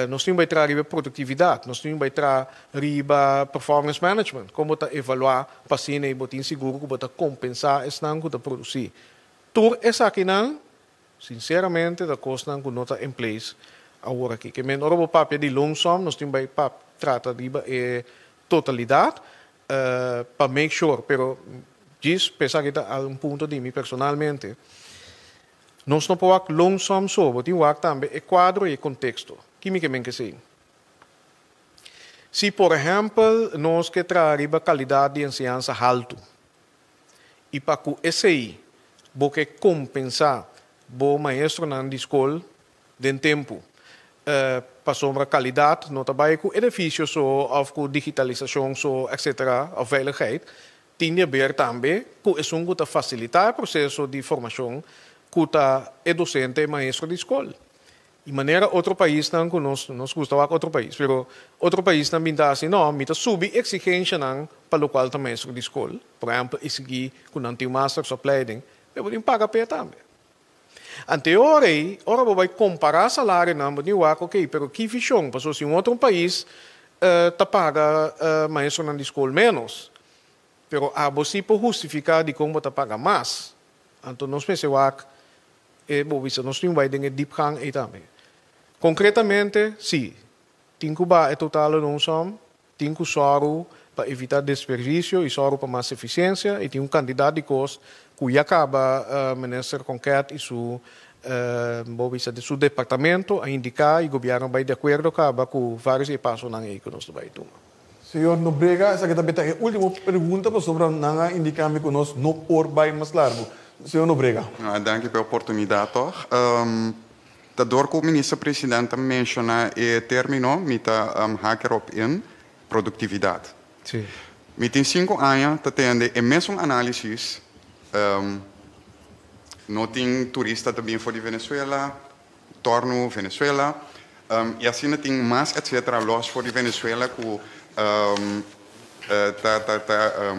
Nós temos que trazer produtividade, nós temos que trazer performance management, como evaluar paciente e botar seguro, como compensar esse não que produzir. Tudo isso aqui não, sinceramente, da coisa que não está em place agora aqui. Que menor o papel de loan sum, nós temos que tratar de totalidade para make sure, pero diz, pensar que está a ponto de mim personalmente, nós não podemos loan sum só, mas temos que também o quadro e o contexto. Que me quer dizer? Se, por exemplo, nós queremos trazer a qualidade de ensinança alta, e para que esse aí, você compensar o maestro na escola de tempo, para sobre a qualidade, não trabalha com edifícios ou com digitalização, etc., ou veiligheid, tem que ver também que isso vai facilitar o processo de formação que é docente e maestro de escola. De maneira, outro país não conosco, nós gostamos de outro país, mas outro país também está assim, não, me está subir exigência para o qual está maestro de escola, por exemplo, exigir que não tem master's opleiding, mas tem que pagar para também. Anteriormente, ora vai comparar salário não, mas ok, pero que visão, porque se um outro país está paga maestro na escola menos, pero você pode justificar de como você paga mais. Então, nós pensamos que nós temos que diepgang e também. Concretamente, sim, tem que é total não são, tem que soro para evitar desperdício e soro para mais eficiência e tem um candidato de custo que já acaba minister concreto e seu departamento a indicar e o governo vai de acordo com vários passos na que nós vai tomar. Senhor Nobrega, essa aqui também é a última pergunta para sobre nanga indicar-me que nós não por vai mais largo. Senhor Nobrega. Dank u pela oportunidade. Daardoor que o minister-presidente menciona o termo, met haker op in, produtividade. Sim. Met in 5 anos, tendo a mesma análise, não tem turista também for de Venezuela, torno Venezuela, e assim tem mais, etc., los for de Venezuela, que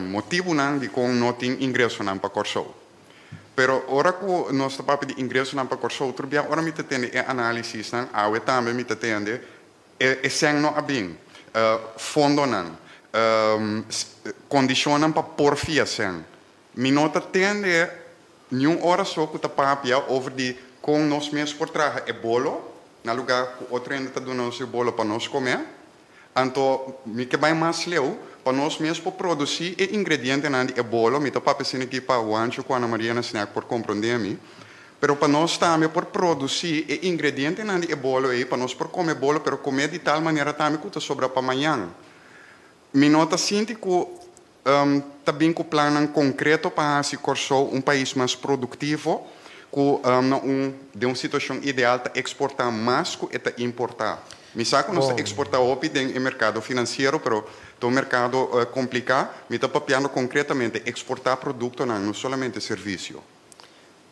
motivo não de como não tem ingresso não para Corsou. Pero ora que nós estamos de ingresso não para Corsou, também ora me tende a análise não, a também me tende e sem não abim, fundo não, condicionam para porfia sem. Me nota tende nenhum hora só que tapapia over de com nós mesmos por trás é bolo, na lugar que outro ainda está dando nosso bolo para nós comer. Então, me que vai mais leu para nós mesmos produzir e ingrediente na é bolo, me tapa pensando aqui para o ancho com a Ana Maria na snack por compreender-me, pero para nós também por produzir e ingrediente na é bolo aí para nós por comer bolo, pero comer de tal maneira também que sobra para amanhã. Me nota sinto que também com plano concreto para se Corsou país mais produtivo, de uma situação ideal para exportar mais que para importar. Me sabe que nós exportamos no mercado financeiro, mas no mercado complicado, me está papiando concretamente exportar produto, não somente serviço.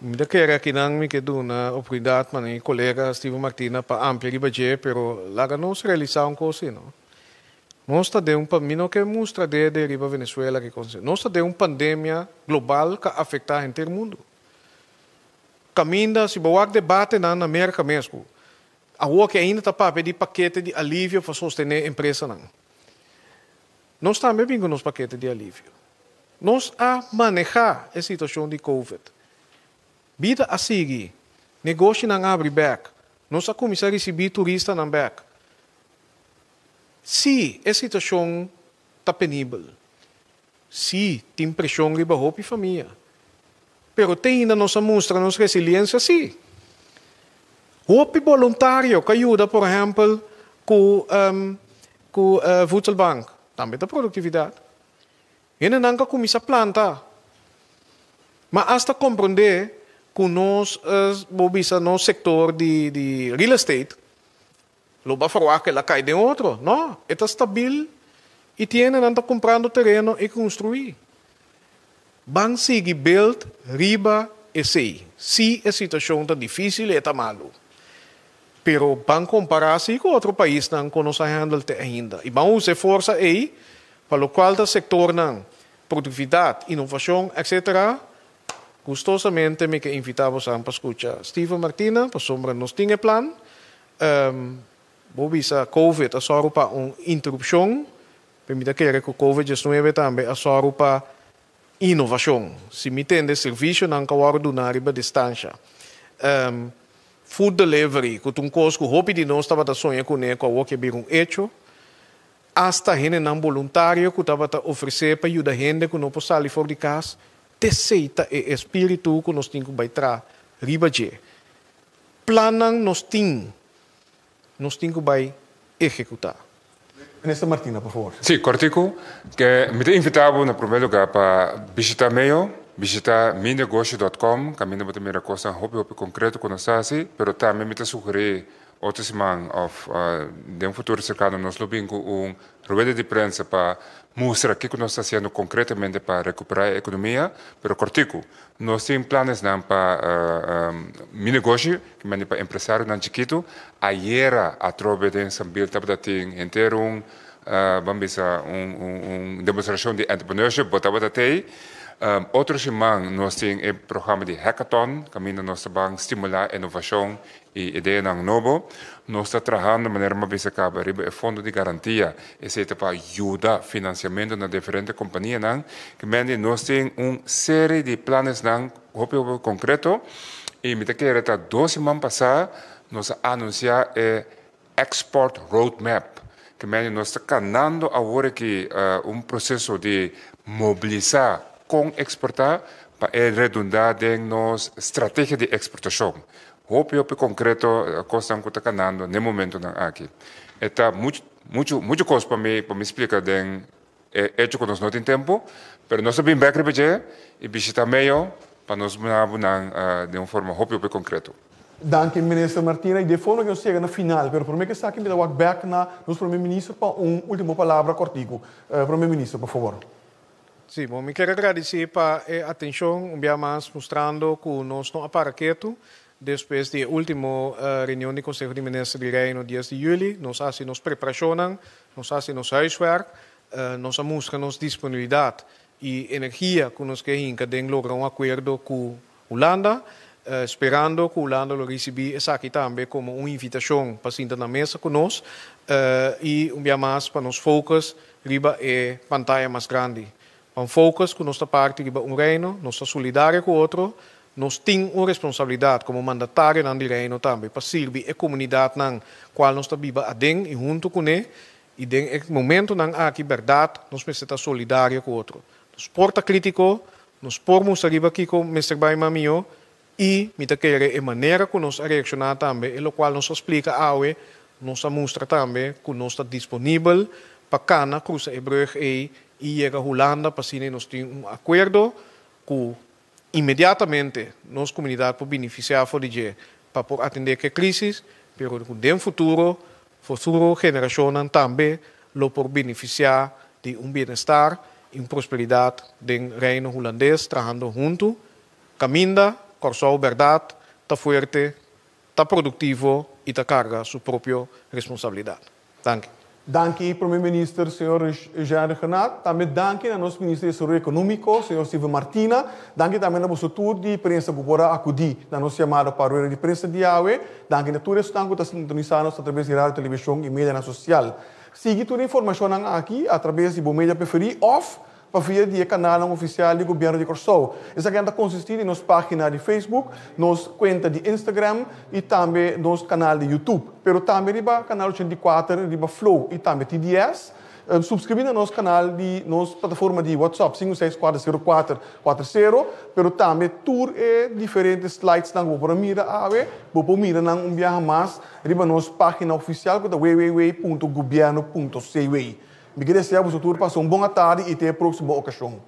Me quero que não me quedo na oportunidade, mas meu colega Steven Martina para ampliar o budget, pero lá não se realizar coisa, não. Nós temos mim que mostra de riba Venezuela que nós temos pandemia global que afeta inteiro mundo. Caminha se boa debate na América mesmo. A rua que ainda está para pedir paquete de alívio para sostener a empresa não. Nós também vimos nos paquetes de alívio. Nós a manejar a situação de COVID. Vida a seguir, negócio não abre back. Nós a começar a receber turistas não back. Se a situação está penível, se tem pressão riba roupa e família, pero tem ainda nossa mostra nossa resiliência, sim. Roupa voluntário que ajuda, por exemplo, com o voedselbank, também da produtividade. E não que começa a plantar. Mas hasta compreender que nós, no sector de real estate, lo va a falar que ela cai de outro. Não, está estável e tiene não está comprando terreno e construir. Van seguir build, riba e sei. Se a situação está difícil e está malo. Pero van comparar-se com outro país não que nós handle ainda. E vamos usar força aí, para o qual o sector não, produtividade, inovação, etc., gustosamente me que invitamos a escutar Steven Martina, para sombra nos tinha plan. Bobisa COVID, a só para uma interrupção. Permita que o COVID-19 também a só para inovação. Se me entende, serviço não que do na riba distância. Food delivery, que um coisa que roupa de nós estava a sonhar com ele, com o que é um hecho. Hasta gente não voluntário que estava a oferecer para ajudar a gente que não pode sair fora de casa. Terceita é o espírito que nós temos que baitar riba de. Planan nós temos que executar. Minister Martina, por favor. Sim, cortico, que me invitava no primeiro lugar para visitar visitar minegócio.com, caminho para ter coisa hobby concreto com nós assim, pero também me sugerir outra semana de um futuro cercano nós lobbying com rueda de prensa para mostrar o que nós estamos fazendo concretamente para recuperar a economia, pero cortico, nós temos planos para minegócio, que é para empresário não chiquito, ayer a trove de Sambil Tabdating inteiro vamos dizer demonstração de entrepreneurship, botava até Outro semana nós temos o programa de Hackathon, que nós vamos estimular a inovação e ideia novo. Nós estamos trabalhando de maneira mais acaba o fundo de garantia, esse para ajudar financiamento na diferentes companhias, que nós temos uma série de planos concretos e me quero que 2 semanas passadas nós anunciar Export Roadmap, que nós estamos caminhando agora que processo de mobilizar com exportar para redundar em nossa estratégia de exportação. Hope concreto coisa que está caminhando no momento aqui. Está muito coisa para me explicar de hecho que nós não temos tempo, mas nós estamos bem repetir e visitar meio para nós de uma forma hope concreto. Dank u, minister Martina. E de volgende que chega na final, pero por mim que aqui me dá back na nosso primeiro-ministro para última palavra cortico. Primeiro-ministro, por favor. Sim, bom, me quero agradecer para a atenção, mais mostrando que nós não aparaqueto, depois da última reunião do Conselho de Ministros de Reino, no dia de julho, nós fazemos preparação, nós fazemos huiswerk, nós mostramos disponibilidade e energia que nós queremos lograr acordo com Holanda, esperando que Holanda lo receber essa aqui também como uma invitação para sentar na mesa conosco e mais para nos focus riba a pantalla mais grande. Van focus que nossa parte riba reino, nós somos solidários com o outro, nós temos uma responsabilidade como mandatário do reino também para servir a comunidade na qual nós vivemos adentro e junto com ele e no momento na aqui verdade nós precisamos estar solidários com o outro. Nós porta crítico, nós pormos arriba aqui com Mr. Baima Mio e me querer a maneira que nós reaccionar também, e o qual nos explica awe, nós mostra também que nós está disponível para cana cruzar a brug e ir a Holanda para assim nós temos acordo que imediatamente nossa comunidade pode beneficiar para atender a crise, mas no futuro geração também lo por beneficiar de bem-estar e prosperidade do reino holandês, trabalhando junto, caminda, Corsou verdade, está forte, está produtivo e está carga sua própria responsabilidade. Danke. Danke, primeiro-ministro, senhor Jair Renato. Também danke ao nosso ministro de Desenvolvimento Econômico, senhor Silvio Martina. Danke também ao nosso tour de imprensa que pode acudir na nossa chamada para a rueda de imprensa de AUE. Danke a todos que estão sintonizados através de rádio, televisão e mídia social. Siga toda a informação aqui através de bom mídia preferido off para via do canal oficial do governo de Corsou. Essa aqui consiste em nossa página de Facebook, nossa conta de Instagram e também nosso canal de YouTube. Pero também riba canal 84, riba Flow e também TDS. Subscrever no nosso canal de nossa plataforma de WhatsApp 5640440, pero também tour e diferentes slides na para mira ave, para mira na viaja mais riba nossa página oficial que é www.governo.cw. Me desejo a tour para uma boa tarde e até a próxima ocasião.